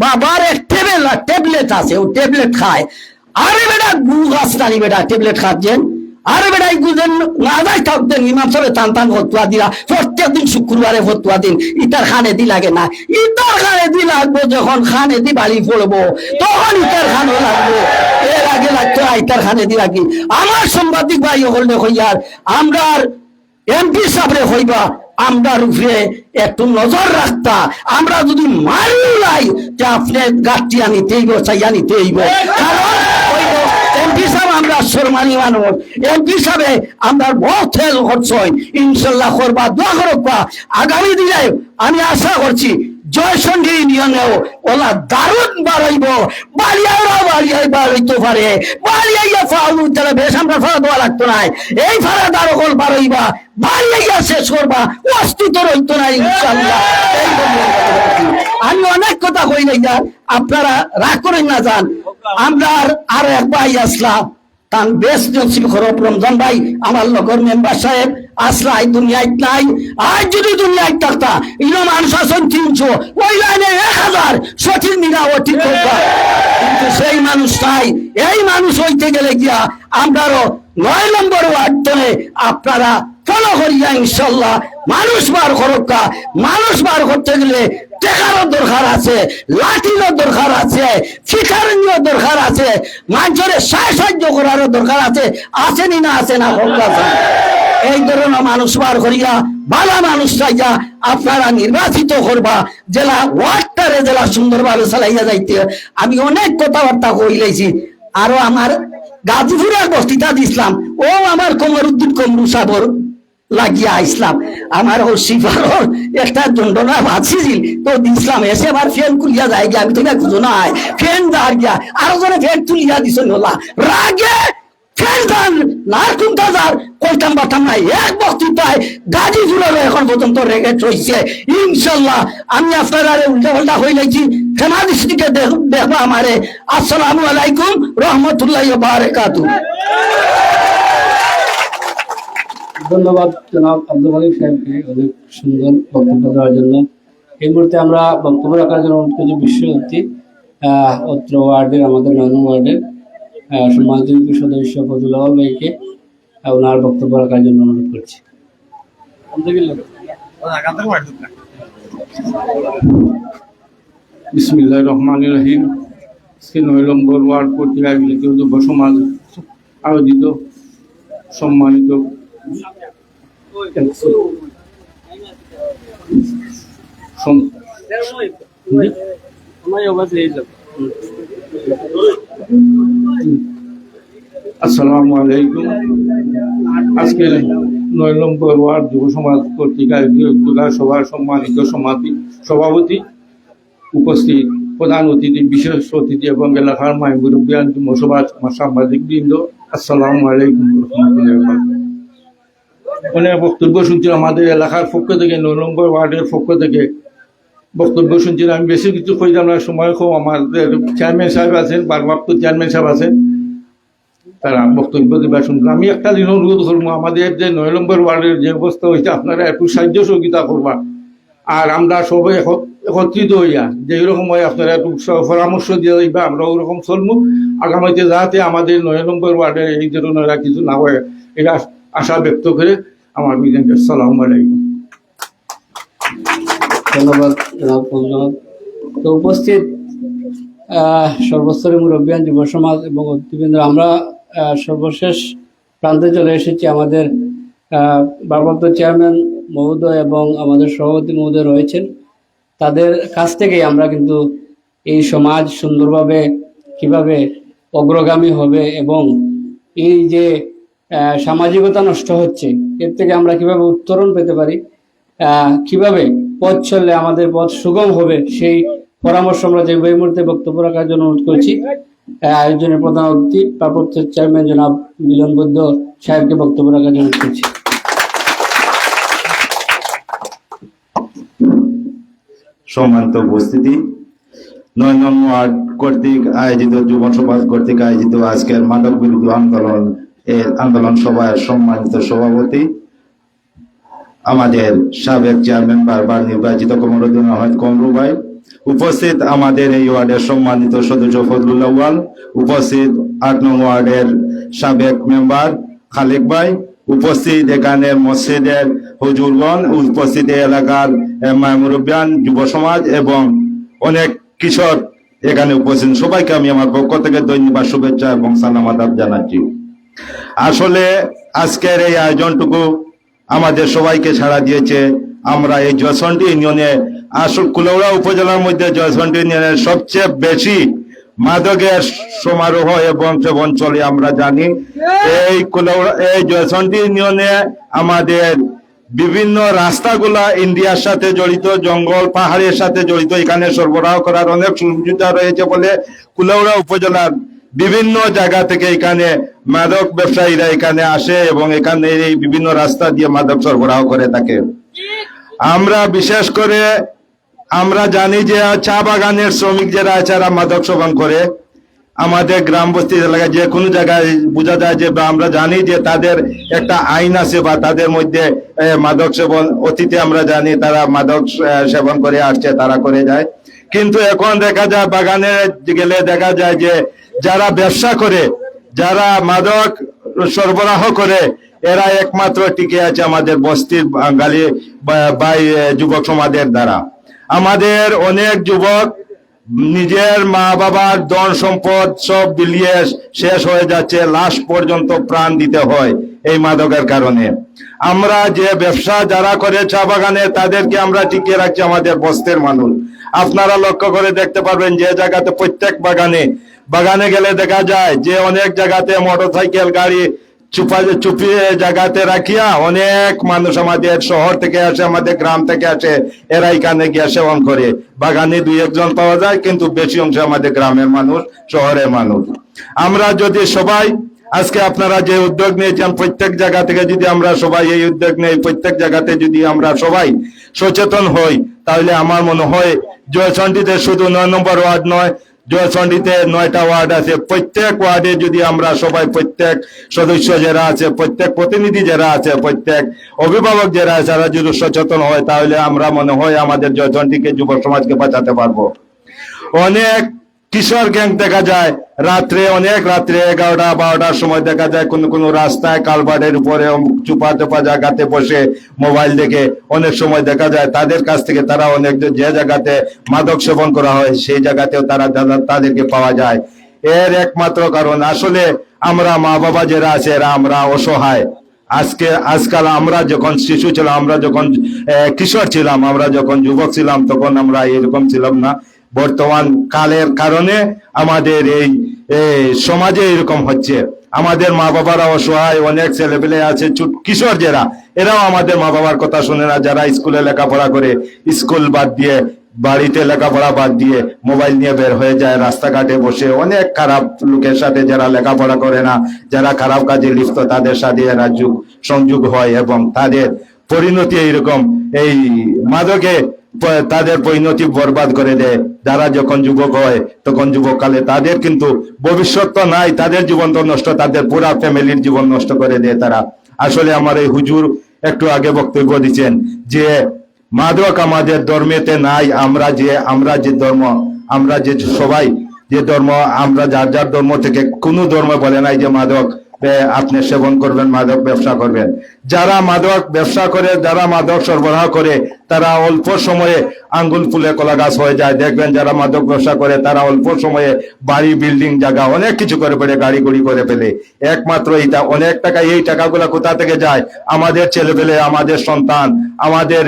বাবার এক ট্যাবলেট আছে ও ট্যাবলেট খায় আরে বেটা গু গাছ টানি বেটা ট্যাবলেট খাচ্ছেন আরে বেটা এই গুজন না যাই থাকতেন ইমাম সাহেব টান ফতুয়া দিলা প্রত্যেক দিন শুক্রবারে ফতুয়া দিন ইটার খানে দি লাগে না ইটার খানে দি লাগবো যখন খানে দি বাড়ি পড়বো তখন ইটার খানে লাগবো এর আগে লাগতো ইটার খানে দি লাগি আমার সাংবাদিক ভাই হলে হইয়ার আমরা এমপি সাহেব হইবা আমরা উপরে একটু নজর রাখতা আমরা যদি মারি লাই যে আপনি গাছটি আনিতেইব চাইয়া নিতেইব কারণ এমপি সাহেব আমরা সম্মানী মানুষ এমপি সাহেবে আমরা বহুত হেল করছই ইনশাল্লাহ করবা দোয়া করবা আগামী দিনে আমি আশা করছি জয়সন্ধি ইউনিয়নেও ওলা দারুণ বাড়াইব বাড়িয়াই বাড়াইতে পারে বাড়িয়াইয়া ফাউল তাহলে বেশ আমরা ফাড়া দেওয়া লাগতো না এই ফাড়া দারকল বাড়াইবা বাড়িয়াইয়া শেষ করবা অস্তিত্ব রইতো না ইনশাল্লাহ আমি অনেক কথা কই নাই যান আপনারা রাগ করেন না যান আমরা আর এক ভাই আসলাম তান বেশ নসিব খরব রমজান ভাই আমার লগর মেম্বার সাহেব আসলা এই দুনিয়ায় নাই আজ যদি দুনিয়ায় থাকতা ইনো মানুষ আসন 300 ওই লাইনে 1000 সঠিক নিরা ও ঠিক করবা কিন্তু সেই মানুষ নাই এই মানুষ হইতে গেলে গিয়া আমরাও 9 নম্বর ওয়ার্ড ধরে আপনারা ফলো করিয়া ইনশাল্লাহ মানুষ বার করকা মানুষ বার করতে গেলে টেকারও দরকার আছে লাঠিরও দরকার আছে ফিকারও দরকার আছে মানুষের সাহায্য করারও দরকার আছে আসেনি না আছে না এই ধরনের মানুষ বার করিয়া ভালো মানুষ চাইয়া আপনারা নির্বাচিত করবা জেলা ওয়ার্ডটারে জেলা সুন্দরভাবে চালাইয়া যাইতে আমি অনেক কথাবার্তা কইলেছি আরো আমার গাজীপুরের বস্তিটা দিছিলাম ও আমার কমরুদ্দিন কমরু সাবর লাগিয়া ইসলাম আমার ও সিফার একটা দণ্ডনা বাঁচিছিল তো দিসলাম এসে আবার ফ্যান খুলিয়া যায় গিয়া আমি তোকে খুঁজো না ফ্যান দাঁড় গিয়া আরো জনে ফ্যান তুলিয়া দিছ নোলা রাগে ফ্যান দান না কোনটা যার কইতাম বাতাম নাই এক বক্তৃতায় গাজীপুরের এখন পর্যন্ত রেগে চলছে ইনশাল্লাহ আমি আপনারা উল্টা পাল্টা হয়ে গেছি ক্ষমা দৃষ্টিকে দেখবা আমারে আসসালামু আলাইকুম রহমতুল্লাহ বারাকাতুহু ধন্যবাদ জনাব আব্দুল মালিক সাহেবকে অনেক সুন্দর বক্তব্য দেওয়ার জন্য। এই মুহূর্তে আমরা বক্তব্য রাখার জন্য অনুরোধ করছি বিশ্বজ্যোতি অত্র ওয়ার্ডের আমাদের 9 নং ওয়ার্ডের সম্মানিত ইউপি সদস্য ফজলুল আওয়াল ভাইকে ওনার বক্তব্য রাখার জন্য অনুরোধ করছি। বিসমিল্লাহির রহমানির রহিম। 9 নম্বর ওয়ার্ড কর্তৃক আয়োজিত যুব সমাজ আয়োজিত সম্মানিত আসসালামু আলাইকুম। আজকে 9 নম্বর ওয়ার্ড যুব সমাজ কর্তৃক আয়োজিত সভার সম্মানিত সভাপতি উপস্থিত প্রধান অতিথি বিশেষ অতিথি এবং এলাকার মাই মুরব্বিয়ান যুবসমাজ সাংবাদিক বৃন্দ আসসালামু আলাইকুম রহমতুল্লাহ। অনেক বক্তব্য শুনছি আমাদের এলাকার পক্ষ থেকে 9 নম্বর ওয়ার্ডের পক্ষ থেকে বক্তব্য শুনছি। আমি বেশি কিছু কইতাম না, সময় কম। আমাদের চেয়ারম্যান সাহেব আছেন, ভারপ্রাপ্ত চেয়ারম্যান সাহেব আছেন, তারা বক্তব্য দিবার শুনলাম। আমি একটা দিন অনুরোধ করবো, আমাদের যে 9 নম্বর ওয়ার্ডের যে অবস্থা হয়েছে আপনারা একটু সাহায্য সহযোগিতা করবা। আর আমরা সবাই একত্রিত হইয়া যে এরকম হয় আপনারা একটু পরামর্শ দিয়ে দিবা, আমরা ওরকম চলবো আগামীতে, যাতে আমাদের 9 নম্বর ওয়ার্ডে এই ধরনের কিছু না হয় এটা আশা ব্যক্ত করে আমার বিধানকে আসসালামু আলাইকুম। ধন্যবাদ জনাব ফজলুল। তো উপস্থিত সর্বস্তরের মুরব্বিয়ান যুব সমাজ এবং অতিথিবৃন্দ, আমরা সর্বশেষ প্রান্তে চলে এসেছি। আমাদের ভারপ্রাপ্ত চেয়ারম্যান মহোদয় এবং আমাদের সভাপতি মহোদয় রয়েছেন, তাদের কাছ থেকেই আমরা কিন্তু এই সমাজ সুন্দরভাবে কিভাবে অগ্রগামী হবে এবং এই যে সামাজিকতা নষ্ট হচ্ছে এর থেকে আমরা কিভাবে উত্তরণ পেতে পারি, কিভাবে পথ চললে আমাদের পথ সুগম হবে, সেই পরামর্শ আমরা যে এই মুহূর্তে বক্তব্য রাখার জন্য অনুরোধ করছি। আয়োজনের প্রধান অতিথি ভারপ্রাপ্ত চেয়ারম্যান জনাব মিলন বৈদ্য সাহেবকে বক্তব্য রাখার জন্য অনুরোধ করছি। সম্মানিত উপস্থিতি, 9 নং ওয়ার্ড কর্তৃক আয়োজিত যুব সমাজ কর্তৃক আয়োজিত আজকের মাদক বিরোধী আন্দোলন সভায় সম্মানিত সভাপতি, আমাদের সাবেক চেয়ারম্যান বারবার নির্বাচিত কমরুদ্দিন আহমেদ কমরু ভাই, উপস্থিত আমাদের এই ওয়ার্ডের সম্মানিত সদস্য ফজলুল আউয়াল, উপস্থিত 8 নং ওয়ার্ডের সাবেক মেম্বার খালেক ভাই, উপস্থিত এখানে মসজিদের হুজুরগণ, উপস্থিত এলাকার মুরব্বিয়ান, যুব সমাজ এবং অনেক কিশোর এখানে উপস্থিত, সবাইকে আমি আমার পক্ষ থেকে ধন্যবাদ, শুভেচ্ছা এবং সালাম আদাব জানাচ্ছি। আসলে আজকের এই আয়োজনটুকু আমাদের সবাইকে ছাড়া দিয়েছে। আমরা এই জয়সন্ডি ইউনিয়নে, আসল কুলাউড়া উপজেলার মধ্যে জয়সন্ডি ইউনিয়নের সবচেয়ে বেশি মাদকের সমারোহ এবং সেবন চলে আমরা জানি। এই জয়সন্ডি ইউনিয়নে আমাদের বিভিন্ন রাস্তাগুলা ইন্ডিয়ার সাথে জড়িত, জঙ্গল পাহাড়ের সাথে জড়িত, এখানে সরবরাহ করার অনেক সুবিধা রয়েছে বলে কুলাউড়া উপজেলার বিভিন্ন জায়গা থেকে এখানে মাদক ব্যবসায়ীরা এখানে আসে এবং এখানে এই বিভিন্ন রাস্তা দিয়ে মাদক সরবরাহ করে থাকে। আমরা বিশেষ করে আমরা জানি যে চা বাগানের শ্রমিক যারা আছে তারা মাদক সেবন করে। আমাদের গ্রাম বস্তি এলাকায় যে কোনো জায়গায় বোঝা যায় যে, আমরা জানি যে তাদের একটা আইন আছে বা তাদের মধ্যে মাদক সেবন, অতীতে আমরা জানি তারা মাদক সেবন করে আসছে, তারা করে যায়। কিন্তু এখন দেখা যায় বাগানে গেলে দেখা যায় যে যারা ব্যবসা করে, যারা মাদক সরবরাহ করে, এরা একমাত্র টিকে আছে আমাদের বস্তির বাঙালি বা যুবক সমাজের দ্বারা। আমাদের অনেক যুবক নিজের মা বাবার ধন সম্পদ সব বিলিয়ে শেষ হয়ে যাচ্ছে, লাশ পর্যন্ত প্রাণ দিতে হয় এই মাদকের কারণে। আমরা যে ব্যবসা যারা করে চা বাগানে, তাদেরকে আমরা টিকিয়ে রাখছি আমাদের বস্তির মানুষ। আপনারা লক্ষ্য করে দেখতে পারবেন যে জায়গাতে প্রত্যেক বাগানে গেলে দেখা যায় যে অনেক জায়গাতে মোটরসাইকেল গাড়ি চুপিয়ে জায়গাতে রাখিয়া অনেক মানুষ আমাদের শহর থেকে আসে, আমাদের গ্রাম থেকে আসে, এরা এখানে গিয়ে সেবন করে। বাগানে 2-1 পাওয়া যায়, কিন্তু বেশি অংশ আমাদের গ্রামের মানুষ, শহরের মানুষ। আমরা যদি সবাই আজকে আপনারা যে উদ্যোগ নিয়েছেন, প্রত্যেক জায়গা থেকে যদি আমরা সবাই এই উদ্যোগ নেই, প্রত্যেক জায়গাতে যদি আমরা সবাই সচেতন হই, তাহলে আমার মনে হয় জয়চন্ডিতে শুধু 9 নম্বর ওয়ার্ড নয়, জয়চন্ডিতে 9টা ওয়ার্ড আছে, প্রত্যেক ওয়ার্ডে যদি আমরা সবাই, প্রত্যেক সদস্য যারা আছে, প্রত্যেক প্রতিনিধি যারা আছে, প্রত্যেক অভিভাবক যারা আছে, তারা যদি সচেতন হয়, তাহলে আমরা মনে হয় আমাদের জয়চন্ডিকে, যুব সমাজকে বাঁচাতে পারবো। অনেক কিশোর গ্যাং দেখা যায় রাত্রে, অনেক রাত্রে 11টা-12টার সময় দেখা যায় কোন রাস্তায় কালভার্টের উপরে চুপা জায়গাতে বসে মোবাইল দেখে। অনেক সময় দেখা যায় তাদের কাছ থেকে তারা অনেক যে জায়গাতে মাদক সেবন করা হয় সেই জায়গাতেও তাদেরকে পাওয়া যায়। এর একমাত্র কারণ আসলে আমরা মা বাবা যারা আছে এরা আমরা অসহায়। আজকাল আমরা যখন শিশু ছিলাম, আমরা যখন কিশোর ছিলাম, আমরা যখন যুবক ছিলাম, তখন আমরা এরকম ছিলাম না। বর্তমান কালের কারণে আমাদের এই সমাজে এরকম হচ্ছে। আমাদের মা বাবারা অসহায়, অনেক ছেলেপেলে আছে কিশোর যারা, এরাও আমাদের মা বাবার কথা শুনে না। যারা স্কুলে লেখাপড়া করে, স্কুল বাদ দিয়ে, বাড়িতে লেখাপড়া বাদ দিয়ে মোবাইল নিয়ে বের হয়ে যায়, রাস্তাঘাটে বসে অনেক খারাপ লোকের সাথে, যারা লেখাপড়া করে না, যারা খারাপ কাজে লিপ্ত, তাদের সাথে এরা সংযোগ হয় এবং তাদের পরিণতি এইরকম, এই মাদকে তাদের পরিণতি বরবাদ করে দেয়। যারা যখন যুবক হয়, তখন যুবককালে তাদের কিন্তু ভবিষ্যৎ তো নাই, তাদের জীবন তো নষ্ট, তাদের পুরা ফ্যামিলির জীবন নষ্ট করে দেয় তারা। আসলে আমার এই হুজুর একটু আগে বক্তব্য দিচ্ছেন যে মাদক আমাদের ধর্মেতে নাই। আমরা যে ধর্ম, আমরা যে সবাই যে ধর্ম, আমরা যার যার ধর্ম থেকে কোনো ধর্ম বলে নাই যে মাদক আপনি সেবন করবেন, মাদক ব্যবসা করবেন। যারা মাদক ব্যবসা করে, যারা মাদক সরবরাহ করে, তারা অল্প সময়ে আঙ্গুল ফুলে কলা গাছ হয়ে যায়। দেখবেন যারা মাদক ব্যবসা করে তারা অল্প সময়ে বাড়ি, বিল্ডিং, জায়গা অনেক কিছু করে ফেলে, গাড়ি গুড়ি করে ফেলে। একমাত্র এইটা অনেক টাকা, এই টাকাগুলো কোথা থেকে যায়? আমাদের ছেলেপেলে, আমাদের সন্তান, আমাদের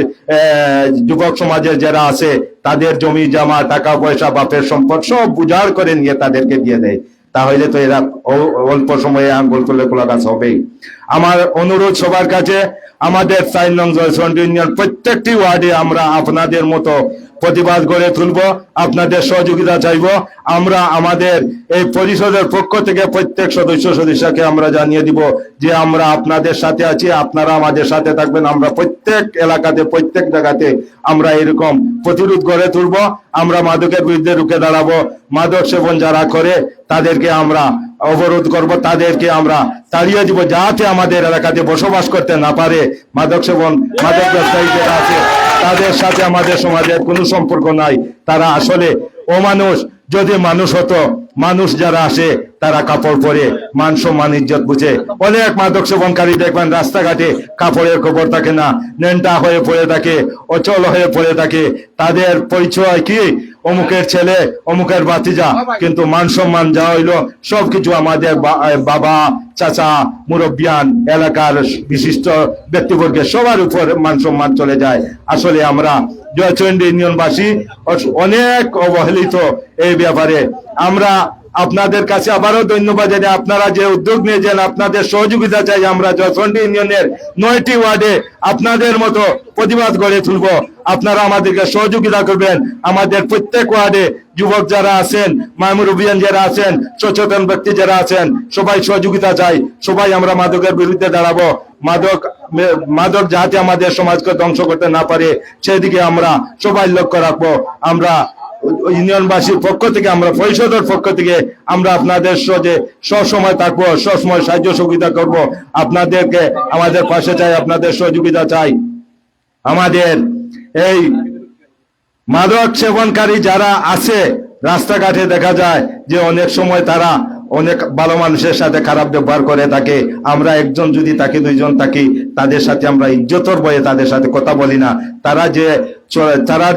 যুবক সমাজের যারা আছে, তাদের জমি জমা, টাকা পয়সা, বাপের সম্পদ সব উজাড় করে নিয়ে তাদেরকে দিয়ে দেয়। তাহলে তো এরা অল্প সময়ে আঙ্গুল তুলে খোলা গাছ হবেই। আমার অনুরোধ সবার কাছে, আমাদের 4 নং জয়চন্ডি ইউনিয়ন প্রত্যেকটি ওয়ার্ডে আমরা আপনাদের মতো প্রতিবাদ গড়ে তুলব, আপনাদের সহযোগিতা চাইব। আমরা আমাদের এই পরিষদের পক্ষ থেকে প্রত্যেক সদস্যকে আমরা জানিয়ে দিব যে আমরা আপনাদের সাথে আছি, আপনারা আমাদের সাথে থাকবেন। আমরা প্রত্যেক এলাকাতে, প্রত্যেক জায়গাতে আমরা এরকম প্রতিরোধ গড়ে তুলব। আমরা মাদকের বিরুদ্ধে রুখে দাঁড়াবো। মাদক সেবন যারা করে তাদেরকে আমরা অবরোধ করব, তাদেরকে আমরা তাড়িয়ে দিব, যাতে আমাদের এলাকাতে বসবাস করতে না পারে। মাদক সেবন, মাদক ব্যবসায়ী যারা আছে তাদের সাথে আমাদের সমাজের কোনো সম্পর্ক নাই। তারা আসলে অমানুষ। যদি মানুষ হতো, মানুষ যারা আসে তারা কাপড় পরে মান সম্মান ইজ্জত বুঝে। অনেক মাদক সেবনকারী দেখবেন রাস্তাঘাটে কাপড়ের খবর থাকে না, নেন্টা হয়ে পড়ে থাকে, অচল হয়ে পড়ে থাকে। তাদের পরিচয় কি? অমুকের ছেলে, অমুকের ভাতিজা। কিন্তু মান সম্মান যা হইলো সবকিছু আমাদের বাবা, চাচা, মুরব্বিয়ান, এলাকার বিশিষ্ট ব্যক্তিবর্গের সবার উপর মান সম্মান চলে যায়। আসলে আমরা জয়চন্ডী ইউনিয়নবাসী অনেক অবহেলিত এই ব্যাপারে। আমরা আপনাদের কাছে আবারও ধন্যবাদ জানাই। আপনারা যে উদ্যোগ নিয়েছেন, আপনাদের সহযোগিতা চাই। আমরা জয়চন্ডী ইউনিয়নের 9টি ওয়ার্ডে আপনাদের মতো প্রতিবাদ গড়ে তুলব। আপনারা আমাদেরকে সহযোগিতা করবেন। আমাদের প্রত্যেক ওয়ার্ডে যুবক যারা আছেন, মামুরুবিয়ান যারা আছেন, সচেতন ব্যক্তি যারা আছেন, সবাই সহযোগিতা চাই। সবাই আমরা মাদকের বিরুদ্ধে দাঁড়াবো। মাদক যাতে আমাদের সমাজকে ধ্বংস করতে না পারে সেদিকে আমরা সবাই লক্ষ্য রাখবো। আমরা ইউনিয়নবাসীর পক্ষ থেকে, আমরা পরিষদের পক্ষ থেকে আমরা আপনাদের সাথে সবসময় থাকবো, সবসময় সাহায্য সহযোগিতা করব। আপনাদেরকে আমাদের পাশে চাই, আপনাদের সহযোগিতা চাই। আমাদের এই মাদক সেবনকারী যারা আছে রাস্তাঘাটে দেখা যায় যে অনেক সময় তারা অনেক ভালো মানুষের সাথে খারাপ ব্যবহার করে থাকে। আমরা একজন যদি থাকি, দুইজন থাকি, তাদের সাথে আমরা ইজ্জতর বয়ে তাদের সাথে কথা বলি না। তারা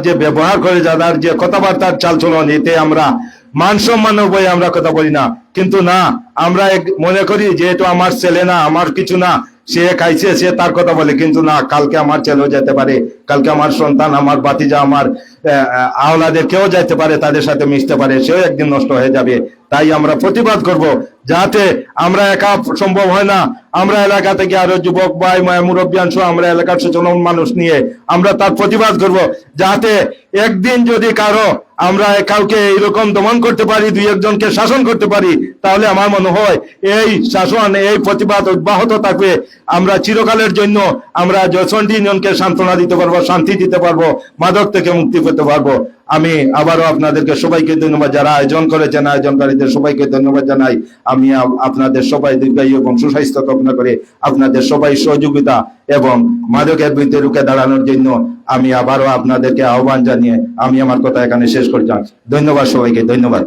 যে ব্যবহার করে, যাদের যে কথাবার্তার চালচলন, এতে আমরা মান সম্মানের বয়ে আমরা কথা বলি না। কিন্তু না, আমরা মনে করি যে এটা আমার ছেলে না, আমার কিছু না, সে খাইছে, সে তার কথা বলে। কিন্তু না, কালকে আমার ছেলেও যেতে পারে, কালকে আমার সন্তান, আমার ভাতিজা, আমার আওলাদের কেউ যেতে পারে, তাদের সাথে মিশতে পারে, সেও একদিন নষ্ট হয়ে যাবে। তাই আমরা প্রতিবাদ করব, যাতে আমরা একা সম্ভব হয় না। আমরা এলাকা থেকে আরো যুবক ভাই, মুরব্বিয়ান সহ আমরা এলাকার সচেতন মানুষ নিয়ে আমরা তার প্রতিবাদ করব, যাতে একদিন যদি আমরা কাউকে এরকম দমন করতে পারি, দুই একজনকে শাসন করতে পারি, তাহলে আমার মনে হয় এই শাসন, এই প্রতিবাদ অব্যাহত থাকবে। আমরা চিরকালের জন্য আমরা জয়চন্ডী ইউনিয়নকে সান্ত্বনা দিতে পারবো, শান্তি দিতে পারবো, মাদক থেকে মুক্তি পেতে পারবো। আমি আবারও আপনাদেরকে সবাইকে ধন্যবাদ, যারা আয়োজন করেছেন, আয়োজনকারীদের সবাইকে ধন্যবাদ জানাই। আমি আপনাদের সবাই দীর্ঘায়ু এবং সুস্বাস্থ্য কামনা করে আপনাদের সবাই সহযোগিতা এবং মাদকের বিরুদ্ধে রুখে দাঁড়ানোর জন্য আমি আবারও আপনাদেরকে আহ্বান জানিয়ে আমি আমার কথা এখানে শেষ করছি। ধন্যবাদ সবাইকে, ধন্যবাদ।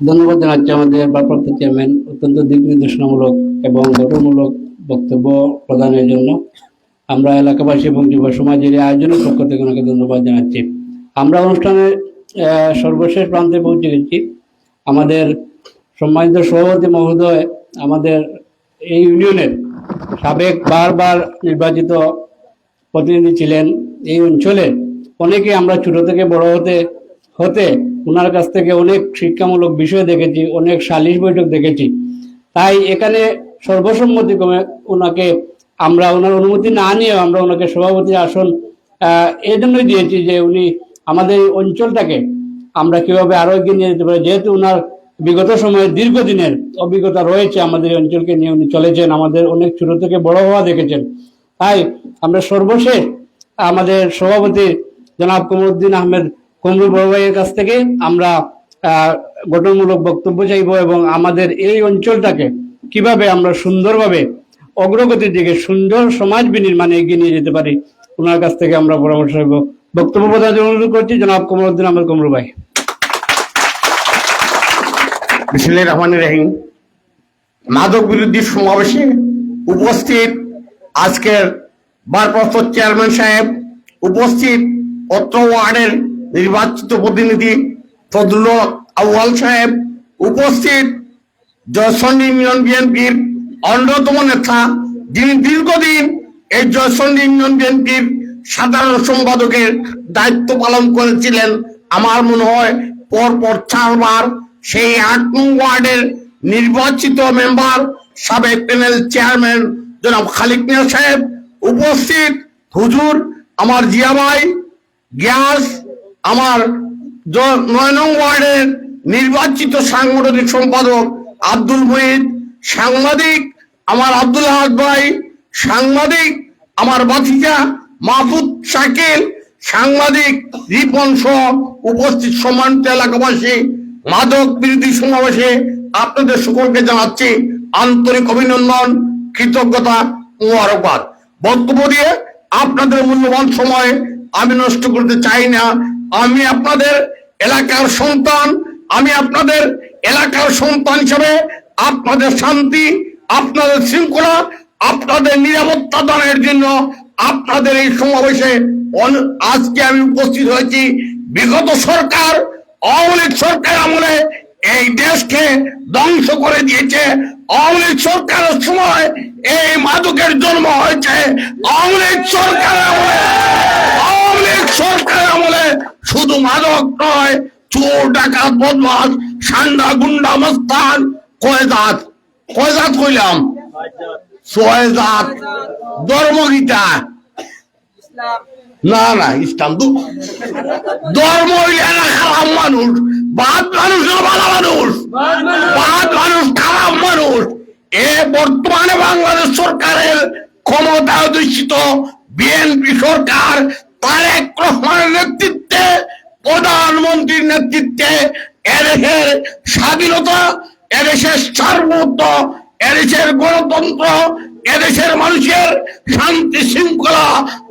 ধন্যবাদ জানাচ্ছি আমাদের ভারপ্রাপ্ত চেয়ারম্যান অত্যন্ত দিক নির্দেশনামূলক এবং গঠনমূলক বক্তব্য প্রদানের জন্য। আমরা এলাকাবাসী এবং যুব সমাজের আয়োজনের পক্ষ থেকে ওনাকে ধন্যবাদ জানাচ্ছি। আমরা অনুষ্ঠানের সর্বশেষ প্রান্তে পৌঁছে গেছি। আমাদের সম্মানিত সভাপতি মহোদয় আমাদের এই ইউনিয়নের সাবেক বারবার নির্বাচিত প্রতিনিধি ছিলেন। এই অঞ্চলে অনেকে আমরা ছোট থেকে বড় হতে ওনার কাছ থেকে অনেক শিক্ষামূলক বিষয় দেখেছি, অনেক সালিশ বৈঠক দেখেছি। তাই এখানে সর্বসম্মতিক্রমে ওনাকে আমরা ওনার অনুমতি না নিয়েও আমরা ওনাকে সভাপতির আসন এই জন্যই দিয়েছি যে উনি আমাদের অঞ্চলটাকে আমরা কিভাবে আরো এগিয়ে নিয়ে যেতে পারি। যেহেতু ওনার বিগত সময়ে দীর্ঘদিনের অভিজ্ঞতা রয়েছে, আমাদের অঞ্চলকে নিয়ে উনি চলেছেন, আমাদের অনেক ছোট থেকে বড় হওয়া দেখেছেন। তাই আমরা সর্বশেষ আমাদের সভাপতি জনাব কমরুদ্দিন আহমেদ কমরু বড় ভাইয়ের কাছ থেকে আমরা গঠনমূলক বক্তব্য চাইব এবং আমাদের এই অঞ্চলটাকে কিভাবে আমরা সুন্দরভাবে অগ্রগতির দিকে, সুন্দর সমাজ বিনির্মাণে এগিয়ে নিয়ে যেতে পারি, ওনার কাছ থেকে আমরা পরামর্শ নেব। বক্তব্য প্রদানের অনুরোধ করছি জনাব কমরুদ্দিন আহমেদ কমরু ভাই। বিসমিল্লাহির রহমানির রহিম। মাদক বিরোধী সমাবেশে উপস্থিত আজকের ভারপ্রাপ্ত চেয়ারম্যান সাহেব, উপস্থিত অত্র ওয়ার্ডের নির্বাচিত প্রতিনিধি ফজলুল আউয়াল সাহেব, উপস্থিত জয়চন্ডী ইউনিয়ন বিএনপির অন্যতম নেতা, যিনি দীর্ঘদিন এই জয়চন্ডী ইউনিয়ন বিএনপির সাধারণ সম্পাদকের দায়িত্ব পালন করেছিলেন। আমার মনে হয় পরপর 4 বার সেই 8 নং ওয়ার্ডের নির্বাচিত মেম্বার, সাবেক প্যানেল চেয়ারম্যান জনাব খালিক মিয়া সাহেব, উপস্থিত হুজুর, আমার জিয়া ভাই গ্যাস, আমার 9 নং ওয়ার্ডের নির্বাচিত সাংগঠনিক সম্পাদক আব্দুল মুহিত, সাংবাদিক আমার আব্দুল হাদ ভাই, সাংবাদিক আমার বাতিজা মাহফুজ শাকিল, সাংবাদিক রিপন সহ উপস্থিত সম্মানিত এলাকাবাসী, মাদক বিরোধী সমাবেশে আপনাদের সকলকে জানাচ্ছি আন্তরিক অভিনন্দন, কৃতজ্ঞতা, মোবারকবাদ। বক্তব্য দিয়ে আপনাদের মূল্যবান সময় আমি নষ্ট করতে চাই না। আমি আপনাদের এলাকার সন্তান, হিসেবে আপনাদের শান্তি, আপনাদের শৃঙ্খলা, আপনাদের নিরাপত্তা দানের জন্য আপনাদের এই সমাবেশে আজকে আমি উপস্থিত হয়েছি। বিগত সরকার, আওয়ামী লীগ সরকার আমলে এই দেশকে ধ্বংস করে দিয়েছে। আওয়ামী লীগ সরকারের সময় এই মাদকের জন্ম হয়েছে। আওয়ামী লীগ সরকারের আমলে শুধু মাদক নয়, চোর, ডাকাত, বদমাশ, সান্ডা, গুন্ডা, মস্তান, কয়জাত কইলাম, ছয়জাত, ধর্মগীতা না ইসলাম তো ধর্ম হইলে না খারাপ মানুষ, বাদ মানুষ না ভালো মানুষ, বাদ মানুষ খারাপ মানুষ। বর্তমানে বাংলাদেশ সরকারের ক্ষমতা অধিষ্ঠিত বিএনপি সরকার তারেক রহমানের নেতৃত্বে, প্রধানমন্ত্রীর নেতৃত্বে এদেশের স্বাধীনতা, এদেশের সার্বভৌমত্ব, এদেশের গণতন্ত্র, এদেশের মানুষের শান্তি শৃঙ্খলা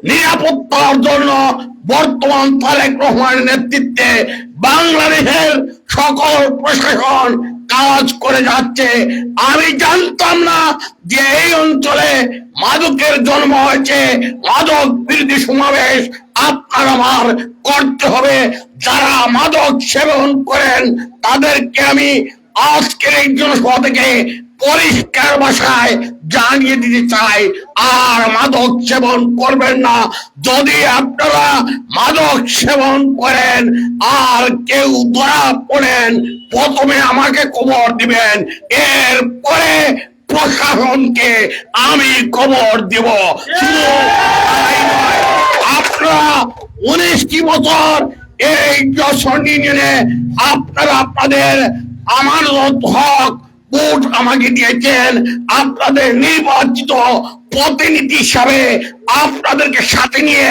নিরাপত্তার জন্য বর্তমান তারেক রহমানের নেতৃত্বে বাংলাদেশের সকল প্রশাসন কাজ করে যাচ্ছে। আমি জানতাম না যে এই অঞ্চলে মাদকের জন্ম হয়েছে। মাদক বিরোধী সমাবেশ আপনার আমার করতে হবে। যারা মাদক সেবন করেন তাদেরকে আমি আজকের এই জনসভা থেকে পরিষ্কার ভাষায় জানিয়ে দিতে চাই, আর মাদক সেবন করবেন না। যদি আপনারা মাদক সেবন করেন আর কেউ ধরা পড়েন, প্রথমে আমাকে খবর দিবেন, এরপরে প্রশাসনকে আমি খবর দিব। শুধু তাই নয়, আপনারা 19টি বছর এই যশোর ইউনিয়নে আপনারা আপনাদের আমানত হক ভোট আমাকে দিয়েছেন। আপনাদের নির্বাচিত প্রতিনিধি হিসাবে আপনাদেরকে সাথে নিয়ে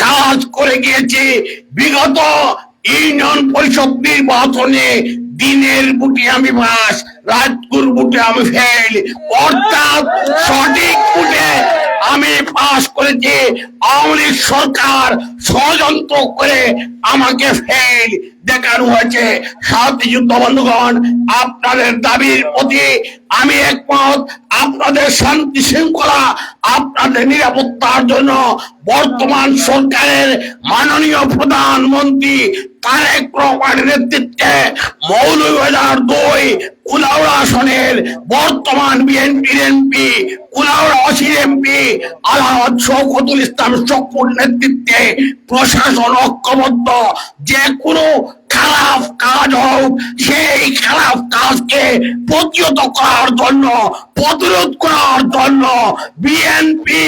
কাজ করে গিয়েছি। বিগত ইউনিয়ন পরিষদ নির্বাচনে দিনের বুটে আমি পাস, রাজপুর বুটে আমি ফেল, অর্থাৎ সঠিক বুটে আমি পাস করেছি। আওয়ামী লীগ সরকার ষড়যন্ত্র করে আমাকে ফেল দেখানো হয়েছে। সাথী যুদ্ধ বন্ধুগণ, আপনাদের দাবির প্রতি আমি একমত। আপনাদের শান্তি শৃঙ্খলা, আপনাদের নিরাপত্তার জন্য বর্তমান সরকারের মাননীয় প্রধানমন্ত্রী তারেক রহমানের নেতৃত্বে মৌলভীবাজার 2 কুলাউড়া আসনের বর্তমান বিএনপির এমপি, কুলাউড়া অসির এমপি আলহাজ শওকতুল ইসলাম শকুর নেতৃত্বে প্রশাসন ঐক্যবদ্ধ। যে কোনো খারাপ কাজ হোক, সেই খারাপ কাজকে প্রতিহত করার জন্য, প্রতিরোধ করার জন্য বিএনপি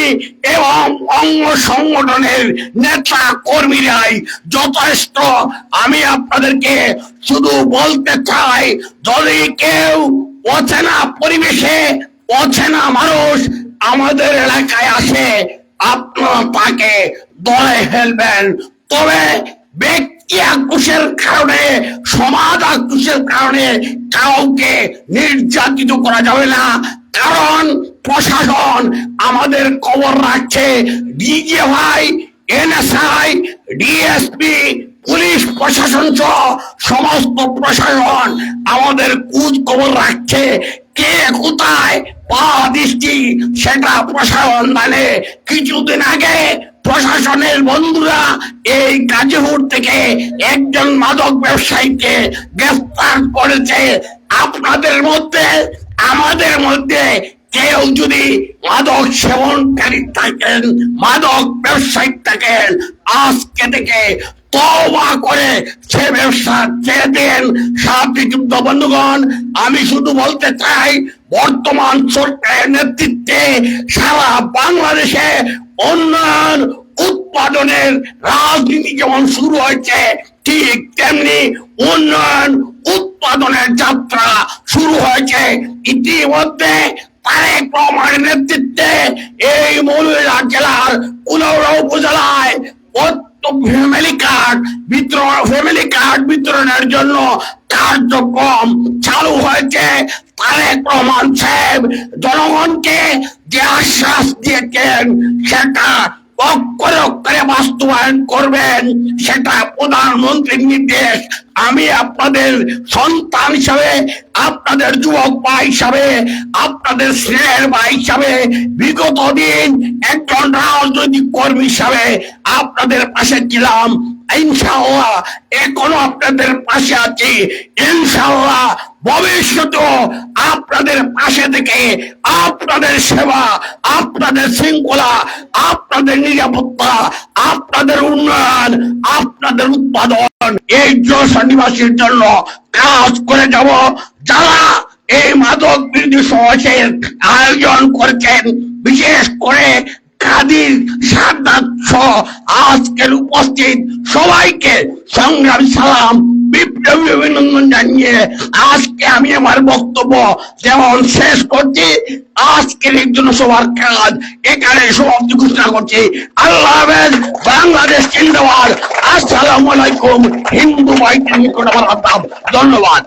এবং অঙ্গ সংগঠনের নেতা কর্মীরাই যথেষ্ট। আমি আপনাদেরকে শুধু বলতে চাই, যদি কেউ অচেনা পরিবেশে, অচেনা মানুষ আমাদের এলাকায় আসে, আপনারা তাকে দলে ফেলবেন। তবে ব্যক্তি আক্রোশের কারণে, সমাজ আক্রোশের কারণে কাউকে নির্যাতিত করা যাবে না। কারণ প্রশাসন আমাদের খবর রাখছে। ডিজিএফআই, এনএসআই, ডিএসপি, পুলিশ প্রশাসন সহ সমস্ত প্রশাসন আমাদের খোঁজ খবর রাখছে। কে কোথায় পা দিচ্ছি সেটা প্রশাসন জানে। কিছুদিন আগে প্রশাসনের বন্ধুরা এই গাজীপুর থেকে একজন মাদক ব্যবসায়ীকে গ্রেফতার করেছে। আপনাদের মধ্যে, আমাদের মধ্যে কেউ যদি মাদক সেবনকারী থাকেন, মাদক ব্যবসায়ী থাকেন, আজকে থেকে তওবা করে সে ব্যবসা ছেড়ে দেন। সাথী যুদ্ধ বন্ধুগণ, আমি শুধু বলতে চাই, বর্তমান সরকারের নেতৃত্বে সারা বাংলাদেশে উন্নয়ন উৎপাদনের রাজনীতি যেমন শুরু হয়েছে, ঠিক তেমনি উন্নয়ন উৎপাদনের যাত্রা শুরু হয়েছে। ইতিমধ্যে তারেক রহমানের নেতৃত্বে এই মৌলভীবাজার জেলার কুলাউড়া উপজেলায় ফ্যামিলি কার্ড বিতরণের জন্য কার্যক্রম চালু হয়েছে। তারেক রহমান সাহেব জনগণকে যে আশ্বাস দিয়েছেন সেটা অক্ষরে অক্ষরে বাস্তবায়ন করবেন, সেটা প্রধানমন্ত্রীর নির্দেশ। আমি আপনাদের সন্তান হিসাবে, আপনাদের যুবক ভাই হিসাবে, আপনাদের স্নেহের ভাই হিসাবে, বিগত দিন একজন রাজনৈতিক কর্মী হিসাবে আপনাদের পাশে ছিলাম। ইনশাআল্লাহ এখনো আপনাদের পাশে আছি। ইনশাআল্লাহ ভবিষ্যতেও আপনাদের পাশে থেকে আপনাদের সেবা, আপনাদের শৃঙ্খলা, আপনাদের নিরাপত্তা, আপনাদের উন্নয়ন, আপনাদের উৎপাদন, এই জননিবাসীর জন্য কাজ করে যাব। যারা এই মাদক বিরোধী সমাবেশের আয়োজন করেছেন, বিশেষ করে কাদির সাদ্দাত সহ আজকের উপস্থিত সবাইকে সংগ্রামী সালাম, বিপ্লবী অভিনন্দন জানিয়ে আজকে আমি আমার বক্তব্য যেমন শেষ করছি, আজকের এই জনসভার কাজ এখানে সমাপ্তি ঘোষণা করছি। আল্লাহ হাফেজ। বাংলাদেশ জিন্দাবাদ। আসসালামু আলাইকুম। হিন্দু ভাইদের নিকট আমার আদাব। ধন্যবাদ।